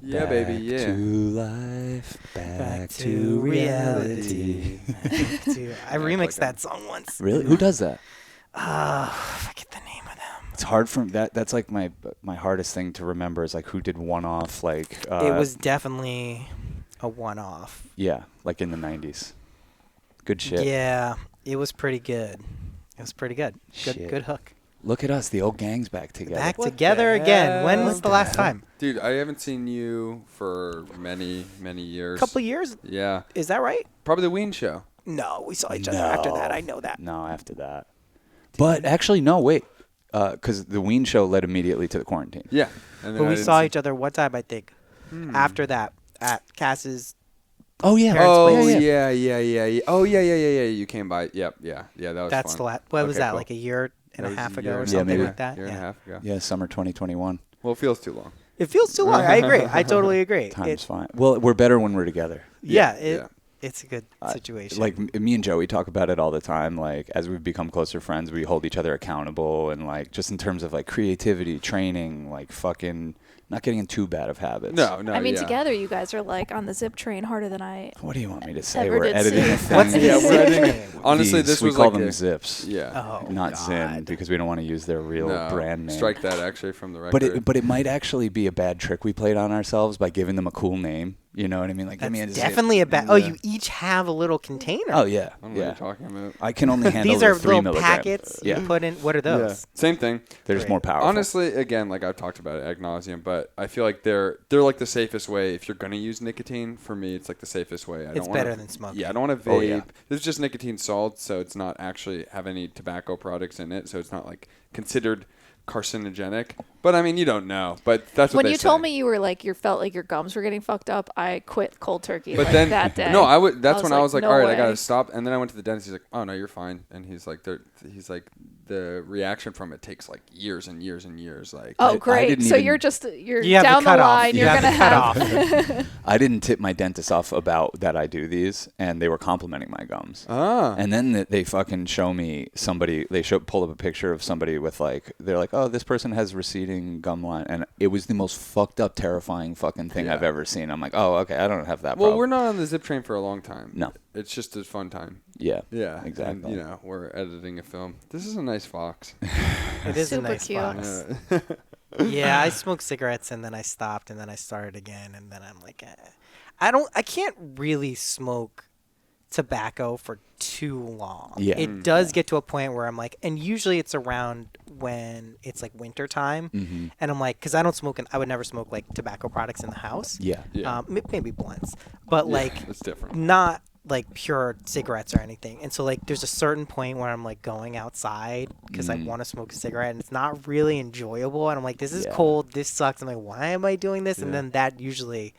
Yeah, baby, yeah. To life, back to reality. I remixed that song once. Really? Who does that? I forget the name of them. It's hard for that. That's like my hardest thing to remember is like who did one off. Like It was definitely a one-off. yeah, like in the 90s. Good shit. Yeah, it was pretty good. Good Shit. good hook. Look at us, the old gang's back together. Back What together the again. When hell? was the last time? Dude, I haven't seen you for many, many years. Couple years? Yeah. Is that right? Probably the Ween show. No, we saw each other after that. I know that. No, after that. But actually, no, wait. Because the Ween show led immediately to the quarantine. Yeah. And then But I we didn't saw see- each other one time, I think. After that, at Cass's. Oh, yeah. Parents' Oh, place. yeah. Oh, yeah. You came by. Yep, yeah. That was That's fun. the last. What was Okay, that? cool. Like a year and That a was half a ago year or and- something maybe. like that? Year and a half ago. Yeah, summer 2021. Well, it feels too long. It feels too long. I agree. I totally agree. Time's fine. Well, we're better when we're together. Yeah. It's a good situation. Like me and Joey talk about it all the time. Like as we've become closer friends, we hold each other accountable, and like just in terms of like creativity, training, like fucking not getting in too bad of habits. No. I mean, yeah. together you guys are like on the zip train harder than I. What do you want me to say? Ever We're did editing see. a thing. What's the Yeah, we're zip editing. train? Honestly, These, this we was call like them a- zips. Yeah. Oh, Not God. Zen because we don't want to use their real No, brand name. Strike that actually from the record. But it might actually be a bad trick we played on ourselves by giving them a cool name. You know what I mean? Like, give me a That's zip. definitely a bad. Oh, Yeah. you each have a little container. Oh yeah, I don't know what yeah. you're talking about. I can only handle These the are 3 little milligram. packets Yeah, you put in. What are those? Same thing. they're just Great. more powerful. Honestly, again, like I've talked about it ad nauseum, but I feel like they're like the safest way if you're gonna use nicotine. For me, it's like the safest way. It's better than smoking. Yeah, I don't want to vape. Oh, yeah. There's just nicotine salt, so it's not actually have any tobacco products in it, so it's not like considered carcinogenic. But I mean, you don't know. But that's what When they you say. told me you were like you felt like your gums were getting fucked up, I quit cold turkey. But like, then that day. no, I would. That's when I was like, no all right, way. I gotta stop. And then I went to the dentist. He's like, oh no, you're fine. And he's like, the reaction from it takes like years and years and years. Like, Oh I great! didn't So even- you're just you're You have down the the cutoff. line. You You're have gonna the have. cutoff. I didn't tip my dentist off about that I do these, and they were complimenting my gums. ah, And then they fucking show me somebody. They pull up a picture of somebody with like, they're like, oh, this person has receding gum line, and it was the most fucked up, terrifying fucking thing Yeah. I've ever seen. I'm like, oh, okay, I don't have that. well, problem. we're not on the zip train for a long time. No. It's just a fun time. Yeah. Yeah, Exactly. And, we're editing a film. This is a nice fox. It is Super a nice cute. box. Yeah. Yeah, I smoked cigarettes and then I stopped and then I started again and then I'm like, I can't really smoke tobacco for too long. Yeah. It does get to a point where I'm like, and usually it's around when it's like winter time, Mm-hmm. and I'm like, because I don't smoke, I would never smoke like tobacco products in the house. Yeah. Yeah. Maybe blunts, but like it's different. not like pure cigarettes or anything. And so like there's a certain point where I'm like going outside because I want to smoke a cigarette and it's not really enjoyable and I'm like, this is Yeah. cold, this sucks. I'm like, why am I doing this? And Yeah. then that usually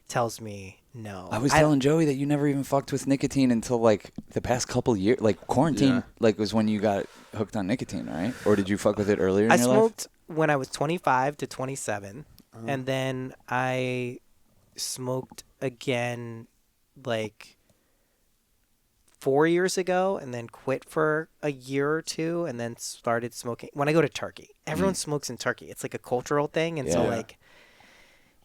tells me no. I was telling Joey that you never even fucked with nicotine until like the past couple years. Like quarantine, Yeah. like was when you got hooked on nicotine, right? Or did you fuck with it earlier in I your smoked when I was 25 to 27 and then I smoked again like 4 years ago and then quit for a year or two and then started smoking when I go to Turkey. Everyone smokes in Turkey. It's like a cultural thing and so Yeah. like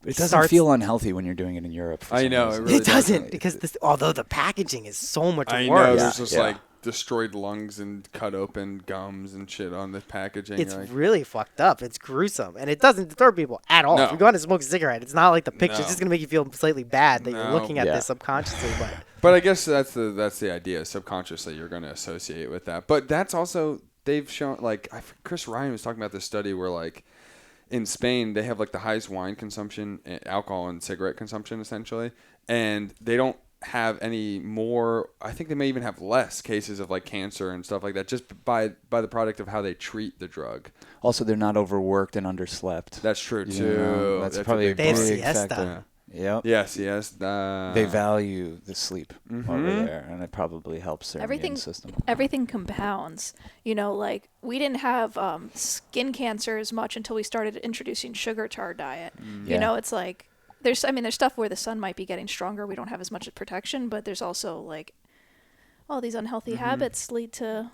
It doesn't starts- feel unhealthy when you're doing it in Europe. for I some know, reason. it really it doesn't doesn't. because this although the packaging is so much I worse. know. Yeah, There's just yeah. like destroyed lungs and cut open gums and shit on the packaging. It's You're like, really fucked up. It's gruesome, and it doesn't deter people at all. No. If you go out and smoke a cigarette, it's not like the picture. It's No. just gonna make you feel slightly bad that you're No. looking at Yeah. this subconsciously. But But I guess that's the idea. Subconsciously, you're going to associate with that. But that's also they've shown like Chris Ryan was talking about this study where like in Spain they have like the highest wine consumption, alcohol and cigarette consumption essentially, and they don't have any more. I think they may even have less cases of like cancer and stuff like that just by the product of how they treat the drug. Also, they're not overworked and underslept. That's true You too. know, that's probably a They have big siesta. factor. Yep. Yes. They value the sleep over Mhm. there, and it probably helps their Everything- immune system. Everything compounds. You know, like we didn't have skin cancer as much until we started introducing sugar to our diet. Yeah. You know, it's like there's stuff where the sun might be getting stronger. We don't have as much protection, but there's also like all these unhealthy habits lead to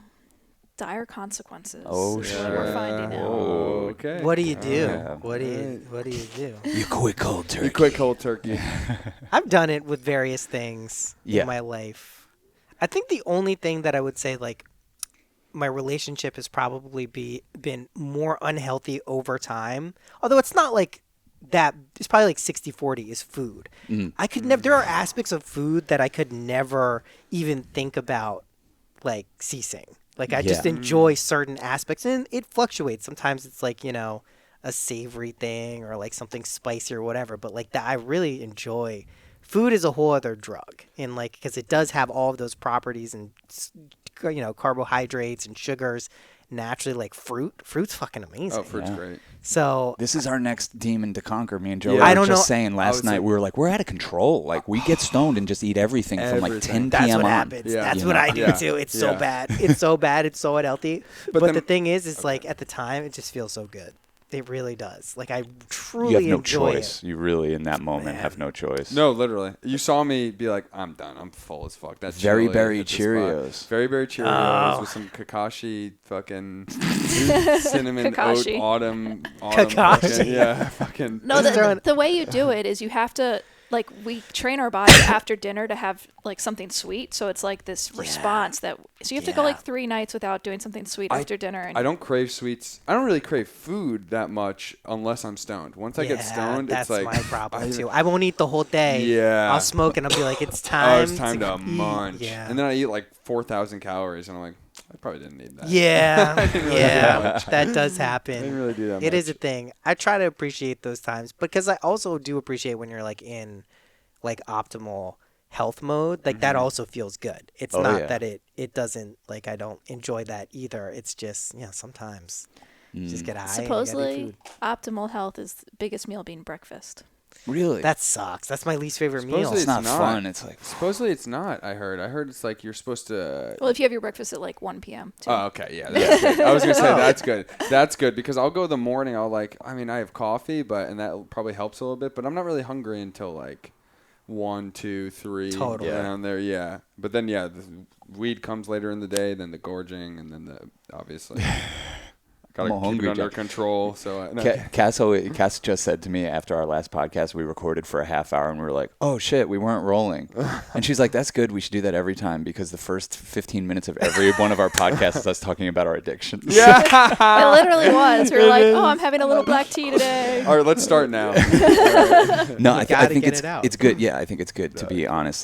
dire consequences. Oh, is shit. what we're finding out. Oh, okay. What do you do? Yeah. What do you do? You quit cold turkey. You quit cold turkey. I've done it with various things Yeah. in my life. I think the only thing that I would say, like, my relationship has probably been more unhealthy over time. Although it's not like that. It's probably like 60-40 is food. I could never. There are aspects of food that I could never even think about, like, ceasing. Like, I just enjoy certain aspects, and it fluctuates. Sometimes it's like, a savory thing or like something spicy or whatever. But like that, I really enjoy. Food is a whole other drug, and like because it does have all of those properties and carbohydrates and sugars naturally. Like fruit's fucking amazing. Oh, fruit's great. So This is our next demon to conquer. Me and Joe Yeah. were I don't just know- saying last night, we were like, we're out of control. Like, we get stoned and just eat everything from like 10 that's p.m. what on. happens. Yeah. That's You what know? I do Yeah. too. It's Yeah. so bad. It's so bad. It's so unhealthy. But then- the thing is like at the time, it just feels so good. It really does. Like I You truly have no enjoy choice. it. You really, in that moment, Man. have no choice. No, literally. You saw me be like, I'm done. I'm full as fuck. That's Very chili Berry hit the spot. Cheerios. Very Berry Cheerios Oh. with some Kakashi fucking cinnamon Kakashi. oat autumn Kakashi. fucking, yeah, fucking. No, Just throwing- the way you do it is you have to, like, we train our body after dinner to have, like, something sweet. So it's like this response that, so you have to go, Yeah. like, 3 nights without doing something sweet after dinner. And I don't crave sweets. I don't really crave food that much unless I'm stoned. Once I get stoned, that's it's like my problem too. I won't eat the whole day. Yeah. I'll smoke and I'll be like, it's Oh, time. it's time to eat. munch. Yeah. And then I eat like 4,000 calories, and I'm like, I probably didn't need that. Yeah, really yeah, do that that does I happen. didn't really do that It is a much. thing. I try to appreciate those times because I also do appreciate when you're like in like optimal health mode. Like that also feels good. It's Oh, not yeah. that it doesn't like I don't enjoy that either. It's just sometimes you just get high. and you gotta eat supposedly food. optimal health is the biggest meal being breakfast. Really? That sucks. That's my least favorite meal. Supposedly it's not it's not. fun. It's like, Supposedly it's not. I heard it's like you're supposed to. Well, if you have your breakfast at like 1 p.m. too. Oh, okay, yeah, that's good. I was gonna say that's good. That's good because I'll go the morning. I have coffee, and that probably helps a little bit. But I'm not really hungry until like 1, 2, 3 Totally. around there. Yeah, but then the weed comes later in the day, then the gorging, and then the obviously. Gotta I'm keep hungry, it under Jack. control. So Cass just said to me after our last podcast, we recorded for a half hour, and we were like, oh, shit, we weren't rolling. And she's like, that's good. We should do that every time because the first 15 minutes of every one of our podcasts is us talking about our addictions. yeah. It literally was. We were like, oh, I'm having a little black tea today. All right, let's start now. No, I gotta think get it out. it's good. Yeah, I think it's good to be honest.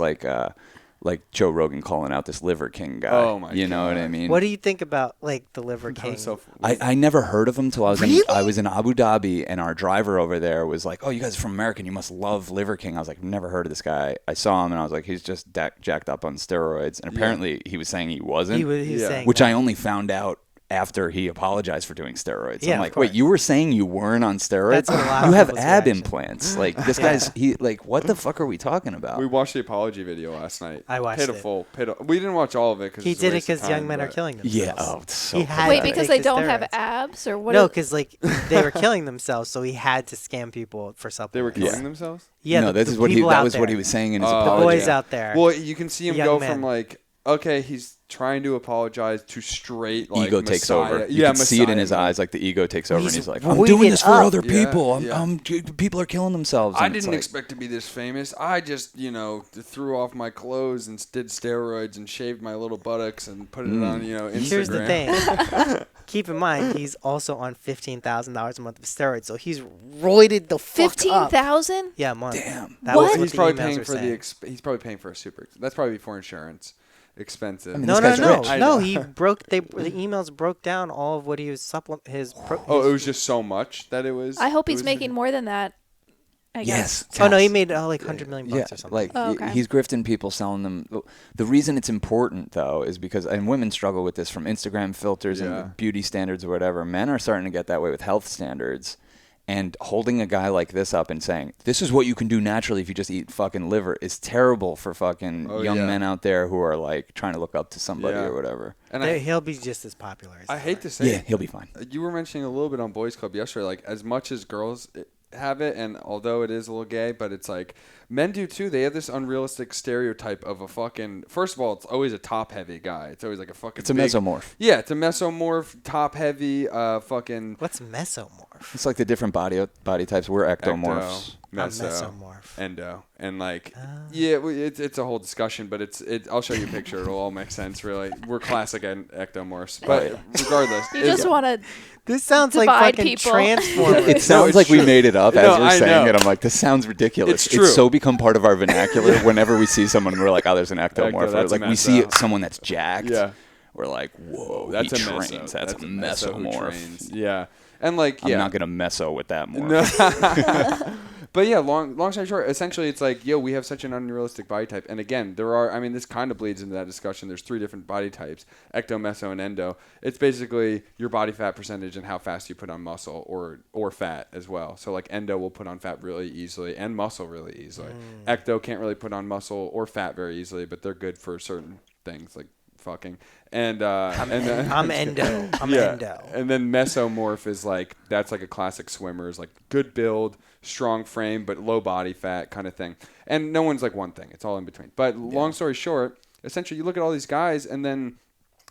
Like Joe Rogan calling out this Liver King guy. Oh, my You know what I God. mean? What do you think about like the Liver That King? was so I never heard of him till I was Really? I was in Abu Dhabi, and our driver over there was like, "Oh, you guys are from America, and you must love Liver King." I was like, "Never heard of this guy." I saw him, and I was like, "He's just jacked up on steroids." And apparently, he was saying he wasn't, he was Yeah. saying which that. I only found out after he apologized for doing steroids. Yeah, I'm of like, "Wait, course. you were saying you weren't on steroids? That's what a lot You of have people's ab reaction. implants? Like this guy's what the fuck are we talking about?" We watched the apology video last night. I watched it. We didn't watch all of it because He did it because young men are killing themselves. Yeah. Oh, it's so He had Wait, to because take they the don't have steroids. abs or what? No, because like they were killing themselves, so he had to scam people for supplements. They were killing Yeah. themselves. Yeah, no, the this is what he. people That out was what there. he was saying in his The The apology. boys out there. Well, you can see him Young go men. from like, okay, he's trying to apologize to straight like Ego takes Messiah. over. You Yeah, can see it in Messiah his mode. eyes, like the ego takes over, and He's he's like, "I'm weighted doing this for up. other Yeah, people. yeah. People are killing themselves." I And it's didn't like, expect to be this famous. I just, threw off my clothes and did steroids and shaved my little buttocks and put it on, Instagram. Here's the thing. Keep in mind, he's also on $15,000 a month of steroids, so he's roided the fuck up. 15,000? Yeah, a month. Damn. That What? was what He's the probably emails paying were for saying. he's probably paying for a super. That's probably for insurance. Expensive. I mean, No, This guy's rich. no. I No, know. he broke. The emails broke down all of what he was his. Oh, it was just so much that it was. I hope it he's was- making more than that. I guess. Yes. Oh no, he Cass. made like $100 million Yeah, or something. like Oh, okay. he's grifting people, selling them. The reason it's important though is because, and women struggle with this from Instagram filters Yeah. and beauty standards or whatever. Men are starting to get that way with health standards, and holding a guy like this up and saying this is what you can do naturally if you just eat fucking liver is terrible for fucking Oh, young yeah. men out there who are like trying to look up to somebody Yeah. or whatever. And He'll be just as popular. As I they hate are. to say Yeah, it. he'll be fine. You were mentioning a little bit on Boys Club yesterday, like as much as girls have it, and although it is a little gay, but it's like men do too. They have this unrealistic stereotype of a fucking. First of all, it's always a top heavy guy. It's always like a fucking. It's a big, mesomorph. Yeah, it's a mesomorph, top heavy, fucking. What's mesomorph? It's like the different body types. We're ectomorphs. Mesomorph. Endo, and like it's a whole discussion, but I'll show you a picture. It'll all make sense. Really, we're classic ectomorphs, but regardless, You just want to. This sounds like Divide fucking people. Transformers. It sounds like we made it up as No, we're I saying know. it. I'm like, this sounds ridiculous. It's true. It's so become part of our vernacular. Whenever we see someone, we're like, oh, there's an ectomorph. Or that's a like we see meso. someone that's jacked. Yeah. We're like, whoa, that's he a meso. trains. That's a meso who mesomorph. trains. Yeah, and like I'm not gonna meso with that more. No. But yeah, long story short, essentially it's like, we have such an unrealistic body type. And again, this kind of bleeds into that discussion. There's 3 different body types, ecto, meso, and endo. It's basically your body fat percentage and how fast you put on muscle or fat as well. So like endo will put on fat really easily and muscle really easily. Ecto can't really put on muscle or fat very easily, but they're good for certain things like fucking. And I'm endo. I'm yeah. endo. And then mesomorph is like, that's like a classic swimmer, is like good build, strong frame, but low body fat kind of thing. And no one's like one thing. It's all in between. But long story short, essentially you look at all these guys, and then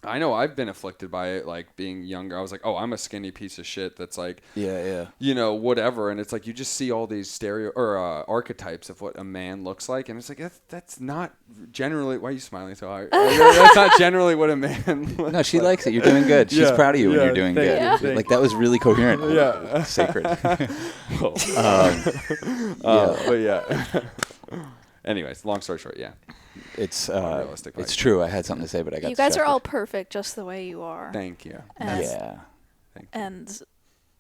I know I've been afflicted by it, like being younger. I was like, oh, I'm a skinny piece of shit that's like, whatever. And it's like you just see all these archetypes of what a man looks like, and it's like that's not generally. Why are you smiling so hard? That's not generally what a man looks No, she like. likes it. You're doing good. She's Yeah, proud of you when yeah, you're doing thank good. you. Like that was really coherent. Yeah. Sacred. But yeah. Anyways, long story short, yeah. It's Unrealistic it's life. true. I had something to say, but I got You guys are distracted. all perfect just the way you are. Thank you. And, Yeah. and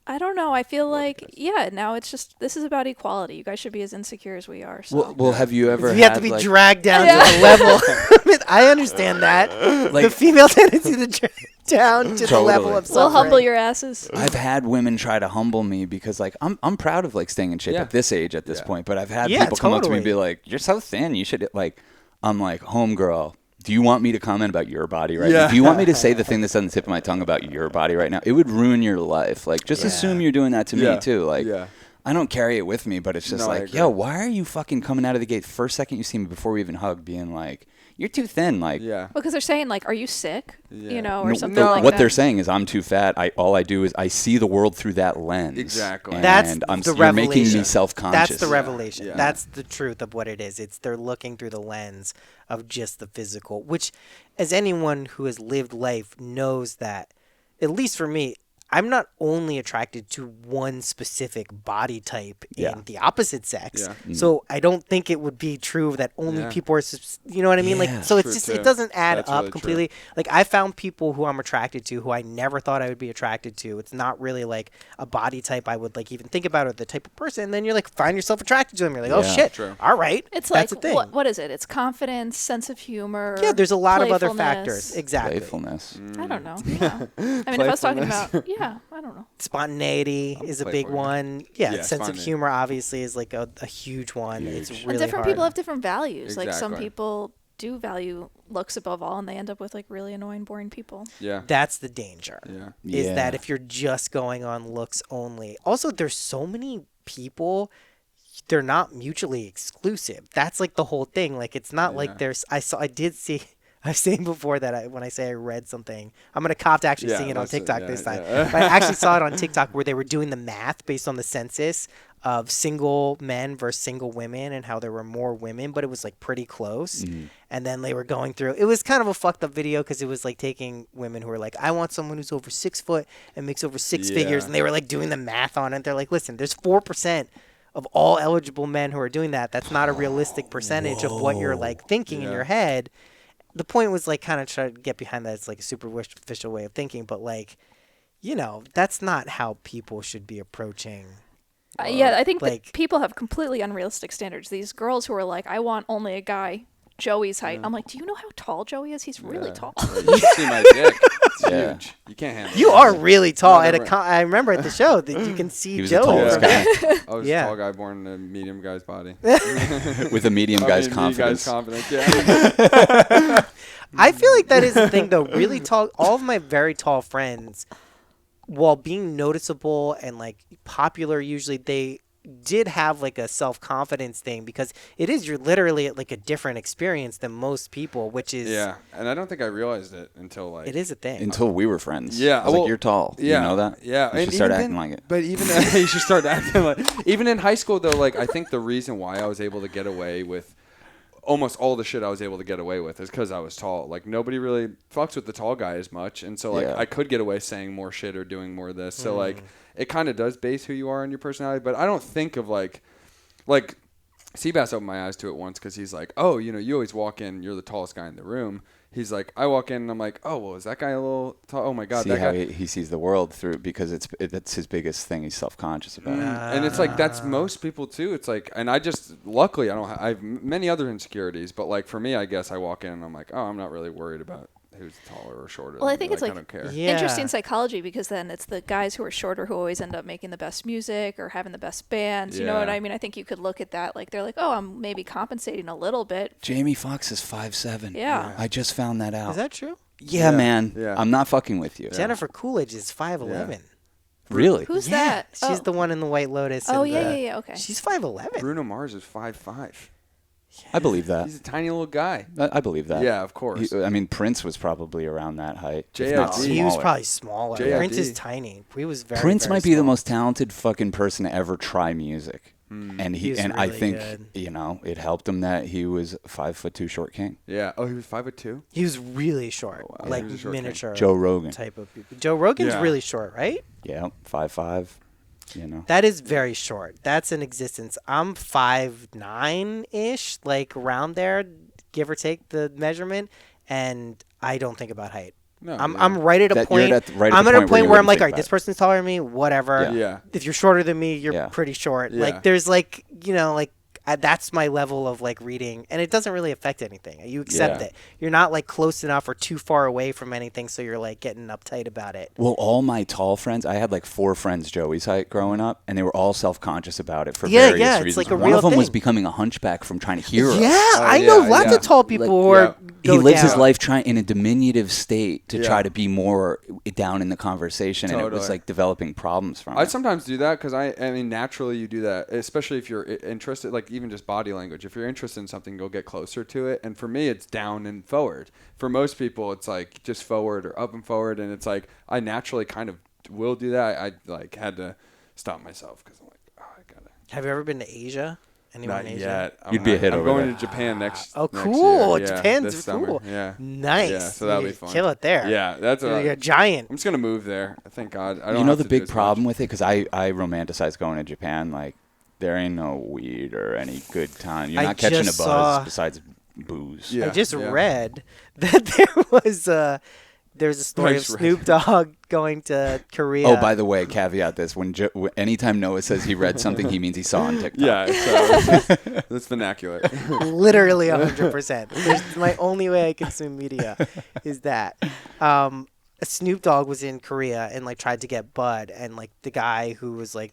I don't know. I feel like, now it's just, this is about equality. You guys should be as insecure as we are. So. Well, have you ever? You have to be like, dragged down to the level. I mean, I understand that. Like- the female tendency to drag down to the level Totally. of We'll suffering. humble your asses. I've had women try to humble me because like I'm proud of like staying in shape Yeah. at this age at this Yeah. point, but I've had Yeah, people come up to me and be totally. like, "You're so thin. You should like." I'm like, "Homegirl, do you want me to comment about your body right Yeah. now? Do you want me to say the thing that's on the tip of my tongue about your body right now? It would ruin your life. Like, just assume you're doing that to Yeah. me too. Like, Yeah. I don't carry it with me, but it's just No, I like, agree. yo, why are you fucking coming out of the gate first second you see me before we even hug, being like, you're too thin, like." Yeah. Because they're saying, like, are you sick? Yeah. You know, or No, something no. like what that. they're saying is I'm too fat. All I do is I see the world through that lens. Exactly. And That's you're the making me revelation. self-conscious. That's the revelation. Yeah. That's the truth of what it is. It's they're looking through the lens of just the physical, which, as anyone who has lived life knows that, at least for me, I'm not only attracted to one specific body type Yeah. in the opposite sex. Yeah. So I don't think it would be true that only Yeah. people are, you know what I mean? Yeah. Like, so it's True, just, too. it doesn't add That's up really true. completely. Like, I found people who I'm attracted to who I never thought I would be attracted to. It's not really like a body type I would like even think about, or the type of person. And then you're like, find yourself attracted to them. You're like, oh Yeah. shit. True. All right. It's That's like, a thing. what is it? It's confidence, sense of humor. Yeah, there's a lot of other playfulness. factors. Exactly. Playfulness. I don't know. Yeah. I mean, if I was talking about, I don't know. Spontaneity is a big playful, yeah. one. Yeah, Yeah, sense of spontaneity. humor obviously is like a huge one. It's Huge. really And different hard. people have different values. Like some Exactly. people do value looks above all, and they end up with like really annoying, boring people. Yeah. That's the danger. Yeah. Is Yeah. that if you're just going on looks only. Also, there's so many people, they're not mutually exclusive. That's like the whole thing. Like, it's not Yeah. like there's, I did see, I've seen before that when I say I read something, I'm going to cop to actually Yeah, seeing it on that's it, TikTok yeah, this time. yeah. But I actually saw it on TikTok where they were doing the math based on the census of single men versus single women and how there were more women, but it was like pretty close. And then they were going through, it was kind of a fucked up video because it was like taking women who were like, I want someone who's over 6 foot and makes over six figures. Yeah. And they were like doing the math on it. They're like, listen, there's 4% of all eligible men who are doing that. That's not a realistic percentage of what you're like thinking in Yeah. your head. The point was like kind of try to get behind that. It's like a superficial way of thinking, but like, you know, that's not how people should be approaching. Yeah, I think like- that people have completely unrealistic standards. These girls who are like, I want only a guy Joey's height. I'm like, do you know how tall Joey is? He's really Yeah. tall. You should see my dick. It's Yeah. huge. You can't handle You it. are really tall. Not At a everyone- I remember at the show that you can see He was the Joey. tallest from- guy I was Yeah. a tall guy born in a medium guy's body. with a medium guy's Medium confidence. guy's confidence, yeah. I feel like that is the thing, though. Really tall. All of my very tall friends, while being noticeable and like popular, usually they did have like a self-confidence thing because you're literally like a different experience than most people, which is and I don't think I realized it until like it is a thing. Until we were friends. Yeah, I was like, you're tall. Yeah, you know that? Yeah, You should start acting like it. But even you should start acting like. Even in high school, though, like I think the reason why I was able to get away with almost all the shit I was able to get away with is because I was tall. Like nobody really fucks with the tall guy as much, and so like I could get away saying more shit or doing more of this. So like it kind of does base who you are on your personality. But I don't think of like Seabass opened my eyes to it once because he's like, oh, you know, you always walk in, you're the tallest guy in the room. He's like, I walk in and I'm like, oh, well, is that guy a little tall? Oh my God, See that how guy. he sees the world through, because that's his biggest thing. He's self-conscious about it. And it's like that's most people too. It's like, and I just luckily I have many other insecurities, but like for me, I guess I walk in and I'm like, oh, I'm not really worried about who's taller or shorter. Well, I think it's I like don't care. interesting psychology, because then it's the guys who are shorter who always end up making the best music or having the best bands. You know what I mean? I think you could look at that like they're like, oh, I'm maybe compensating a little bit. Jamie Foxx is 5'7". Yeah. I just found that out. Is that true? Yeah, man. Yeah. I'm not fucking with you. Jennifer Coolidge is 5'11". Really? Who's that? She's the one in the White Lotus. Oh, and yeah. Okay. She's 5'11". Bruno Mars is 5'5". I believe that. He's a tiny little guy. I believe that. Yeah, of course. I mean, Prince was probably around that height. if JLD. not He was smaller. probably smaller. JLD. Prince is tiny. He was very. Prince very might be the small. most talented fucking person to ever try music. And He's I really think good. it helped him that he was 5'2" short king. Yeah. Oh, he was 5'2". He was really short, Oh, wow. like He was a short miniature. Joe Rogan. Type of people. Joe Rogan's Yeah. really short, right? Yeah, 5'5". You know. That is very short. That's an existence. I'm 5'9" ish, like around there, give or take the measurement, and I don't think about height. No, I'm right at a That- you're point. at the- right at I'm the at a point where point you where I'm wouldn't like, think all right, about this it. person's taller than me. Whatever. Yeah. If you're shorter than me, you're Yeah. pretty short. Yeah. Like there's like like that's my level of like reading, and it doesn't really affect anything. You accept Yeah. it. You're not like close enough or too far away from anything, so you're like getting uptight about it. Well, all my tall friends, I had like 4 friends Joey's height growing up, and they were all self-conscious about it for Yeah, various yeah, it's reasons. like a One real of them was thing. becoming a hunchback from trying to hear us. Yeah, I know yeah, lots yeah. of tall people who yeah. are. He go lives his down. life trying in a diminutive state to Yeah. try to be more down in the conversation, and it was Totally. like developing problems from I it. sometimes do that because I mean, naturally you do that, especially if you're interested, like even just body language. If you're interested in something, you'll get closer to it. And for me, it's down and forward. For most people, it's like just forward or up and forward. And it's like I naturally kind of will do that. I like had to stop myself because I'm like, oh, I gotta. Have you ever been to Asia? Anyone Not in Asia? yet. You'd be a hit I'm over going there. to Japan next. Oh, next cool! year. Yeah, Japan's this summer. cool. Yeah. Nice. Yeah, so that'll You be fun. Kill it there. Yeah, that's You're what a giant. I'm just gonna move there. Thank God. I don't You know have the to do big as problem much. with it, because I romanticize going to Japan. Like, there ain't no weed or any good time. You're I not catching a buzz just saw- besides booze. Yeah. I just read that there's a story Nice of read. Snoop Dogg going to Korea. Oh, by the way, caveat this: anytime Noah says he read something, he means he saw on TikTok. Yeah, it's that's vernacular. Literally 100%. There's my only way I consume media is that. Snoop Dogg was in Korea and like tried to get bud, and like the guy who was like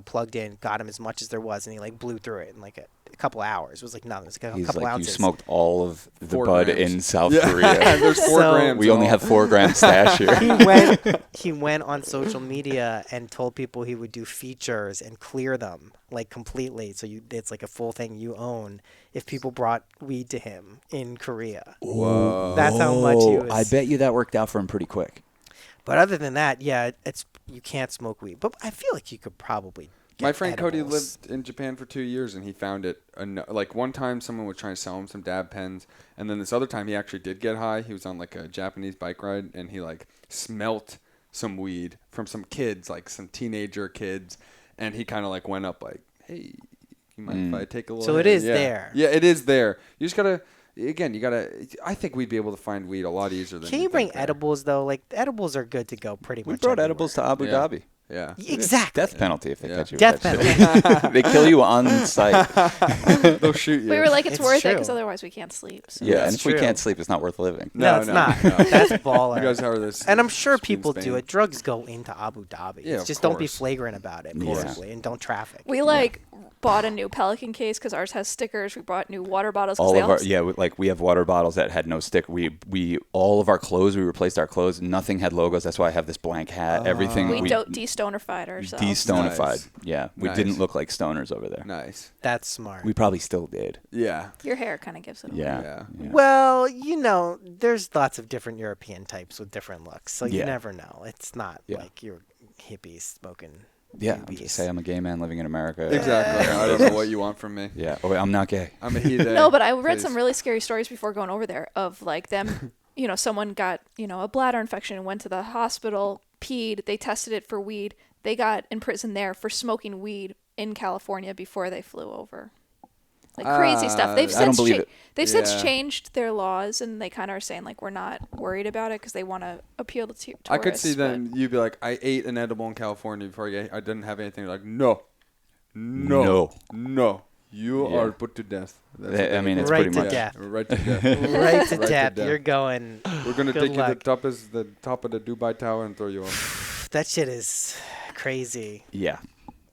plugged in got him as much as there was, and he like blew through it in like a couple hours. It was like nothing. It was like a He's couple like, ounces. you smoked all of the 4 bud grams. in South Yeah. Korea. There's 4 So- grams. We only all. have 4 gram stash here. He went on social media and told people he would do features and clear them like completely. So it's like a full thing you own if people brought weed to him in Korea. Whoa. That's how much he was. I bet you that worked out for him pretty quick. But other than that, yeah, you can't smoke weed. But I feel like you could probably. Get My friend Cody edibles. lived in Japan for 2 years, and he found it. Like one time, someone was trying to sell him some dab pens, and then this other time, he actually did get high. He was on like a Japanese bike ride, and he like smelt some weed from some kids, like some teenager kids, and he kind of like went up like, "Hey, you mind if I take a little?" So it hit?" is Yeah. there. Yeah, it is there. You just gotta. Again, you gotta. I think we'd be able to find weed a lot easier than. Can you bring edibles though? Like edibles are good to go pretty We much. brought everywhere. edibles to Abu Yeah. Dhabi. Yeah. Exactly. Death penalty if they Yeah. catch you. with Death that penalty. shit. They kill you on site. They'll shoot you. We were like, it's It's worth it true. because otherwise we can't sleep. So. Yeah, That's and if we true. can't sleep, it's not worth living. No, it's not. no. That's baller. You guys are this. And I'm sure in people do Spain. it. Drugs go into Abu Dhabi. Yeah, It's of just don't be course. flagrant about it, Yeah. basically, and don't traffic. We like bought a new Pelican case because ours has stickers. We bought new water bottles. 'Cause All they of our we have water bottles that had no stick. We all of our clothes, we replaced our clothes. Nothing had logos. That's why I have this blank hat. Everything We we de-started de-stonerified ourselves. De-stonified. Nice. Yeah. We Nice. didn't look like stoners over there. Nice. That's smart. We probably still did. Yeah. Your hair kind of gives it away. Yeah. Well, you know, there's lots of different European types with different looks, so you Yeah. never know. It's not Yeah. like you're hippies smoking. Yeah. I'm doobies. just say I'm a gay man living in America. Exactly. I don't know what you want from me. Yeah. Oh, wait, I'm not gay. I'm a he, they. No, but I read Please. some really scary stories before going over there of like them, you know, someone got, you know, a bladder infection and went to the hospital, peed, they tested it for weed. They got in prison there for smoking weed in California before they flew over. Like crazy stuff. They've I don't since believe it. they've since Yeah. changed their laws, and they kind of are saying like we're not worried about it because they want to appeal to tourists. I could see but- then you'd be like, I ate an edible in California before I didn't have anything. Like, no. You Yeah. are put to death. I mean, it's Right pretty to much. death. Right to death. Right to Right to death. death. You're going. We're gonna Good take you to luck. the top of the Dubai Tower and throw you off. That shit is crazy. Yeah.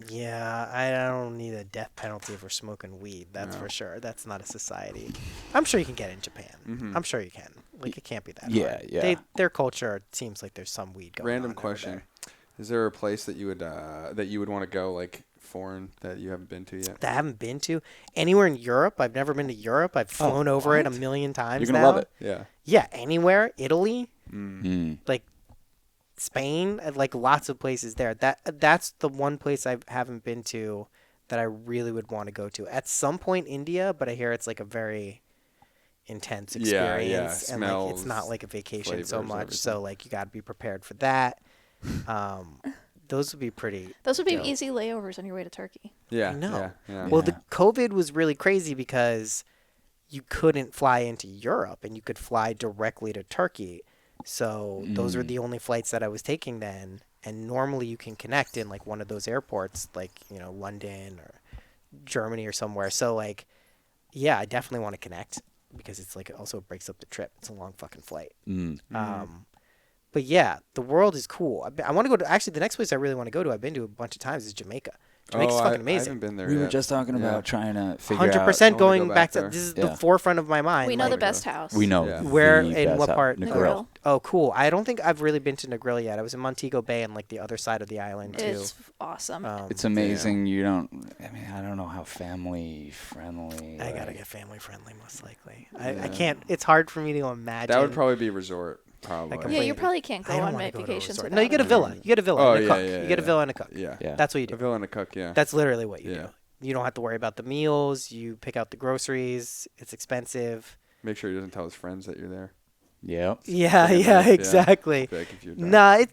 Yeah, I don't need a death penalty for smoking weed. That's for sure. That's not a society. I'm sure you can get it in Japan. I'm sure you can. Like, it can't be that Yeah, hard. yeah. Their culture seems like there's some weed going Random on over question: there. Is there a place that you would want to go, like foreign, that you haven't been to yet? That I haven't been to anywhere in Europe. I've never been to Europe. I've flown over it a what? million times. You're gonna now. love it. Yeah. Yeah, anywhere. Italy, Mm. like Spain, like lots of places there. That's the one place I haven't been to that I really would want to go to. At some point, India, but I hear it's like a very intense Yeah, experience, yeah, and like it's smells, not like a vacation so flavors, much. So everything. like you got to be prepared for that. Those would be pretty. Those would be dope. easy layovers on your way to Turkey. Yeah. I know. Yeah. Well, the COVID was really crazy because you couldn't fly into Europe and you could fly directly to Turkey. So those were the only flights that I was taking then. And normally you can connect in like one of those airports, like, you know, London or Germany or somewhere. So like, yeah, I definitely want to connect because it's like, it also breaks up the trip. It's a long fucking flight. Mm. But yeah, the world is cool. I want to go to, actually the next place I really want to go to, I've been to a bunch of times, is Jamaica. Jamaica's fucking I amazing. haven't been there We were yet. just talking Yeah. about trying to figure out. 100% go going back back to there. this is Yeah. the forefront of my mind. We know like, the best house. We know Yeah. Where the in best what out- part? Negril. Oh, cool. I don't think I've really been to Negril yet. I was in Montego Bay and like the other side of the island too. It's awesome. It's amazing. You don't. I mean, I don't know how family friendly. I gotta like- get family friendly, most likely. I can't. It's hard for me to imagine. That would probably be resort. Probably. Like a yeah, you wait, probably can't I go don't on wanna go to a vacations. resort. No, you get a without villa. You get a villa Oh, and a yeah, cook. yeah, You get a yeah. villa and a cook. Yeah. Yeah. That's what you A do. villa and a cook. Yeah. That's literally what you Yeah. do. You don't have to worry about the meals. You pick out the groceries. It's expensive. Make sure he doesn't tell his friends that you're there. Yep. Yeah, Yeah, yeah, yeah. exactly. I feel like if you're done. Nah,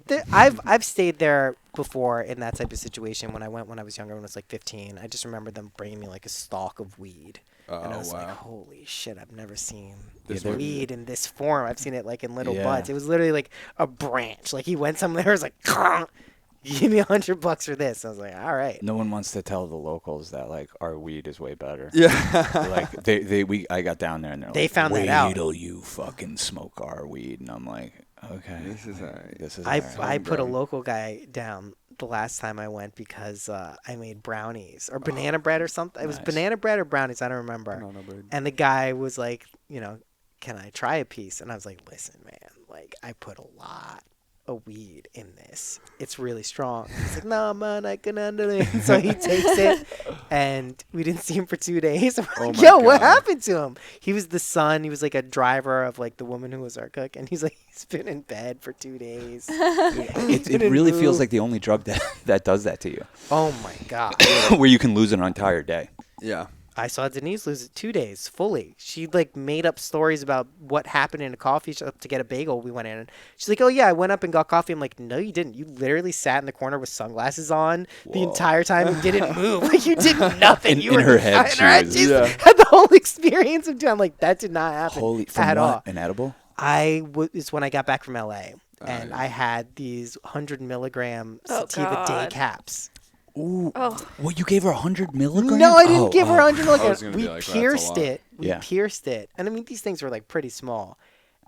I've stayed there before in that type of situation. When I went when I was younger, when I was like 15, I just remember them bringing me like a stalk of weed, Oh, and I was like, wow. "Holy shit! I've never seen This much. weed in this form. I've seen it like in little Yeah. buds. It was literally like a branch. Like he went somewhere, it was like, give me $100 for this. I was like, all right. No one wants to tell the locals that like our weed is way better. Yeah. Like I got down there and They like, found that wait out. till you fucking smoke our weed, and I'm like, okay, This is alright. This is I alright. I put a Homegrown. local guy down the last time I went because I made brownies or banana bread or something. It was Nice. banana bread or brownies. I don't remember. No, but And the guy was like, you know, can I try a piece? And I was like, listen, man, like I put a lot of weed in this. It's really strong. He's like, no, man, I can handle it. So he takes it, and we didn't see him for 2 days. I'm Oh like, my yo, what God. happened to him? He was the son. He was like a driver of like the woman who was our cook, and he's like, he's been in bed for 2 days. It didn't really feels move. like the only drug that does that to you, Oh my God. where you can lose an entire day. yeah. I saw Denise lose it 2 days fully. She like made up stories about what happened in a coffee shop to get a bagel. We went in and she's like, oh yeah, I went up and got coffee. I'm like, no, you didn't. You literally sat in the corner with sunglasses on the entire time and didn't move. Like you did nothing. In her head, she was- she Yeah. had the whole experience of doing. I'm like, that did not happen Holy, from at what? all. An edible? It's when I got back from LA and yeah. I had these 100 milligram Oh, sativa day God. caps. Ooh. Oh. What, you gave her 100 milligrams? No, I didn't Oh, give her oh. 100 I was milligrams. gonna We be like, that's a pierced lot. it. We Yeah. pierced it. And I mean, these things were like pretty small.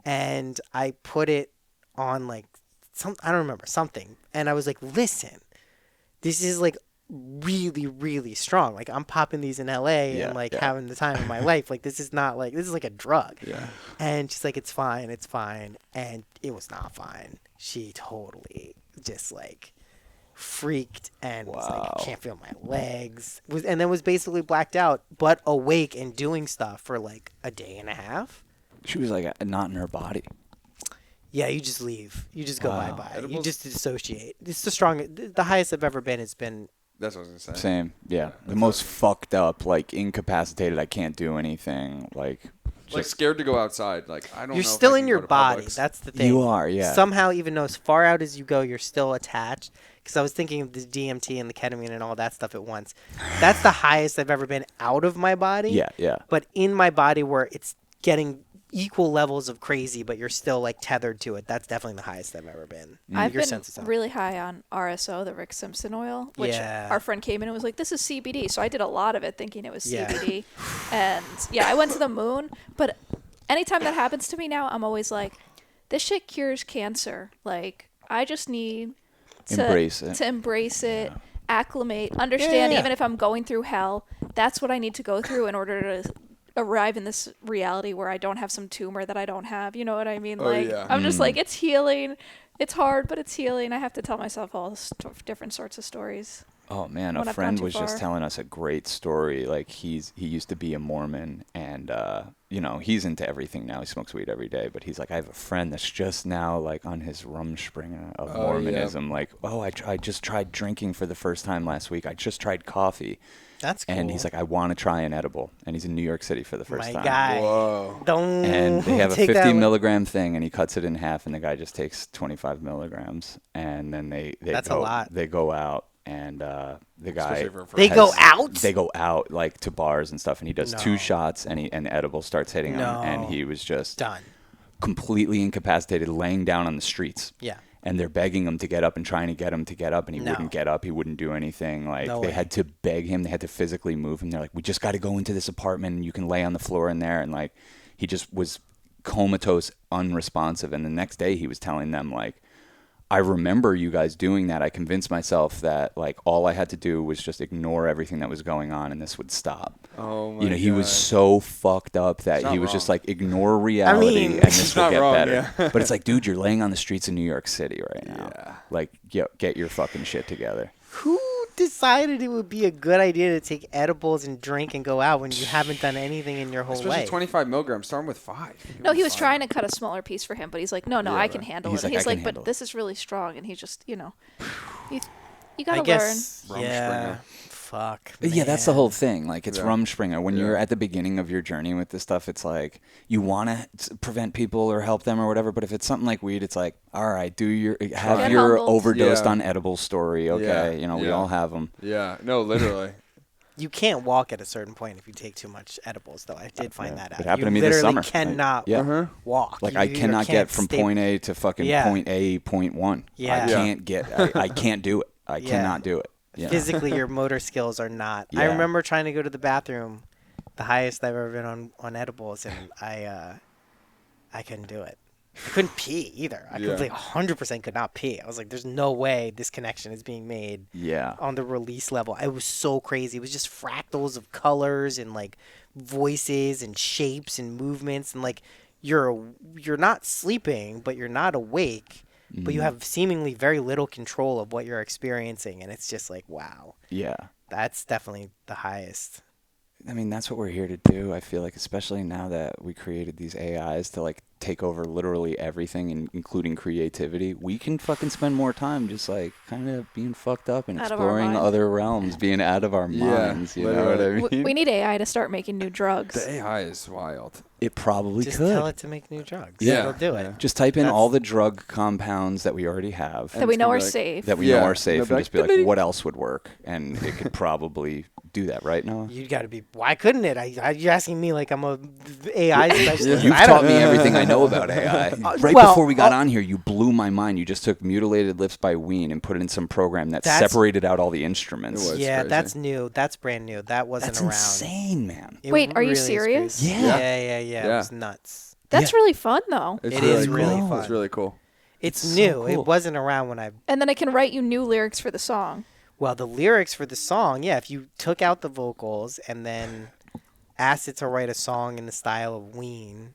And I put it on like I don't remember, something. And I was like, listen, this is like really, really strong. Like I'm popping these in LA Yeah, and like yeah. having the time of my life. Like this is not like, this is like a drug. Yeah. And she's like, it's fine, it's fine. And it was not fine. She totally just like freaked and was like, Wow. I can't feel my legs. And then was basically blacked out, but awake and doing stuff for like a day and a half. She was like not in her body. Yeah, you just leave. You just go Wow. bye-bye. You Edibles? just dissociate. It's the highest I've ever been has been, That's what I was gonna say. Same. Yeah. The that's most awesome. fucked up, like incapacitated. I can't do anything. Like Like scared to go outside. Like I don't. you're know if still I in can your go to body. Publix. That's the thing. you are. Yeah. Somehow, even though as far out as you go, you're still attached. Because I was thinking of the DMT and the ketamine and all that stuff at once. That's the highest I've ever been out of my body. Yeah. Yeah. But in my body where it's getting equal levels of crazy, but you're still like tethered to it. That's definitely the highest I've ever been. I've Your been sense of self. really high on RSO, the Rick Simpson oil, which Yeah. our friend came in and was like, this is CBD. So I did a lot of it thinking it was Yeah. CBD. And yeah, I went to the moon. But anytime that happens to me now, I'm always like, this shit cures cancer. Like, I just need Embrace it. to embrace it, acclimate, understand Yeah. even if I'm going through hell, that's what I need to go through in order to arrive in this reality where I don't have some tumor that I don't have. You know what I mean? Oh, Like, yeah. I'm just like, it's healing. It's hard, but it's healing. I have to tell myself all different sorts of stories. Oh man, when a I've gone friend too was just far. telling us a great story. Like he used to be a Mormon, and you know he's into everything now. He smokes weed every day, but he's like, I have a friend that's just now like on his Rumspringa of Oh, Mormonism. Like, oh, I just tried drinking for the first time last week. I just tried coffee, That's cool. and he's like, I want to try an edible, and he's in New York City for the first my time. guy. Whoa. Don't And they have a take 50 that one. milligram thing, and he cuts it in half, and the guy just takes 25 milligrams, and then they That's a go, lot. They go out, and the guy Especially for a They first go time. out? They go out like to bars and stuff, and he does No. 2 shots, and the edible starts hitting him, and No. he was just Done. completely incapacitated, laying down on the streets. Yeah. And they're begging him to get up and trying to get him to get up, and he No. wouldn't get up. He wouldn't do anything. Like No they way. had to beg him. They had to physically move him. They're like, we just got to go into this apartment, and you can lay on the floor in there. And like, he just was comatose, unresponsive. And the next day, he was telling them like, I remember you guys doing that. I convinced myself that like all I had to do was just ignore everything that was going on, and this would stop. Oh my You know, he was God. so fucked up that He's he not was just wrong. like, ignore reality, mean, and this he's will not get wrong, better. yeah. But it's like, dude, you're laying on the streets of New York City right now. Yeah. Like, get your fucking shit together. Who decided it would be a good idea to take edibles and drink and go out when you haven't done anything in your whole Especially life? 25 milligrams. Start with 5. No, he was trying to cut a smaller piece for him, but he's like, no, Yeah, I can right. handle He's it. like, He's "I like, can but handle it." this is really strong. And he just, you I gotta guess. Rumspringa. Yeah. Fuck. Yeah, that's the man. whole thing. Like, it's Yeah. Rumspringa. When Yeah. you're at the beginning of your journey with this stuff, it's like you want to prevent people or help them or whatever. But if it's something like weed, it's like, all right, have Get your humbled. overdosed Yeah. on edibles story. Okay, Yeah. you know, we Yeah. all have them. Yeah. No, literally. You can't walk at a certain point if you take too much edibles, though. I did find that out. It happened you to me this literally summer. cannot Yeah. Uh-huh. walk. Like You I either cannot can't get from stay- point A to fucking Yeah. point A, point 1. Yeah. I Yeah. can't get. I can't do it. I Yeah. cannot do it. Yeah. Physically, your motor skills are not. I Yeah. remember trying to go to the bathroom, the highest I've ever been on edibles, and I couldn't do it. I couldn't pee either. I Yeah. completely 100% could not pee. I was like, there's no way this connection is being made Yeah. on the release level. It was so crazy. It was just fractals of colors and like voices and shapes and movements, and like you're not sleeping, but you're not awake, but you have seemingly very little control of what you're experiencing, and it's just like, wow, Yeah. that's definitely the highest. I mean, that's what we're here to do. I feel like, especially now that we created these AIs to like take over literally everything, including creativity, we can fucking spend more time just like kind of being fucked up and Out of our exploring mind. other realms, being out of our Yeah, minds. You know what I literally. mean? we need AI to start making new drugs. The AI is wild. It probably Just could. tell it to make new drugs. Yeah. It'll do it. Yeah. Just type in That's- all the drug compounds that we already have. that we it's know gonna are be like- safe. that we know Yeah. are safe, They'll and be just be like, like, what else would work? And it could probably do that, right, Noah? You got to be. Why couldn't it? You're asking me like I'm a AI specialist. You've I don't- taught me everything I know about AI. Right well, before we got on here, you blew my mind. You just took Mutilated Lips by Ween and put it in some program that That's- separated out all the instruments. It was. Yeah, crazy. that's new. That's brand new. That wasn't That's around. insane, man. It Wait, are you really is serious? crazy. Yeah. Yeah. It Yeah. was nuts. That's really fun, though. It's It really is cool. really It's fun. really cool. It's so new. cool. It wasn't around when I. And then it can write you new lyrics for the song. Well, the lyrics for the song, yeah, if you took out the vocals and then asked it to write a song in the style of Ween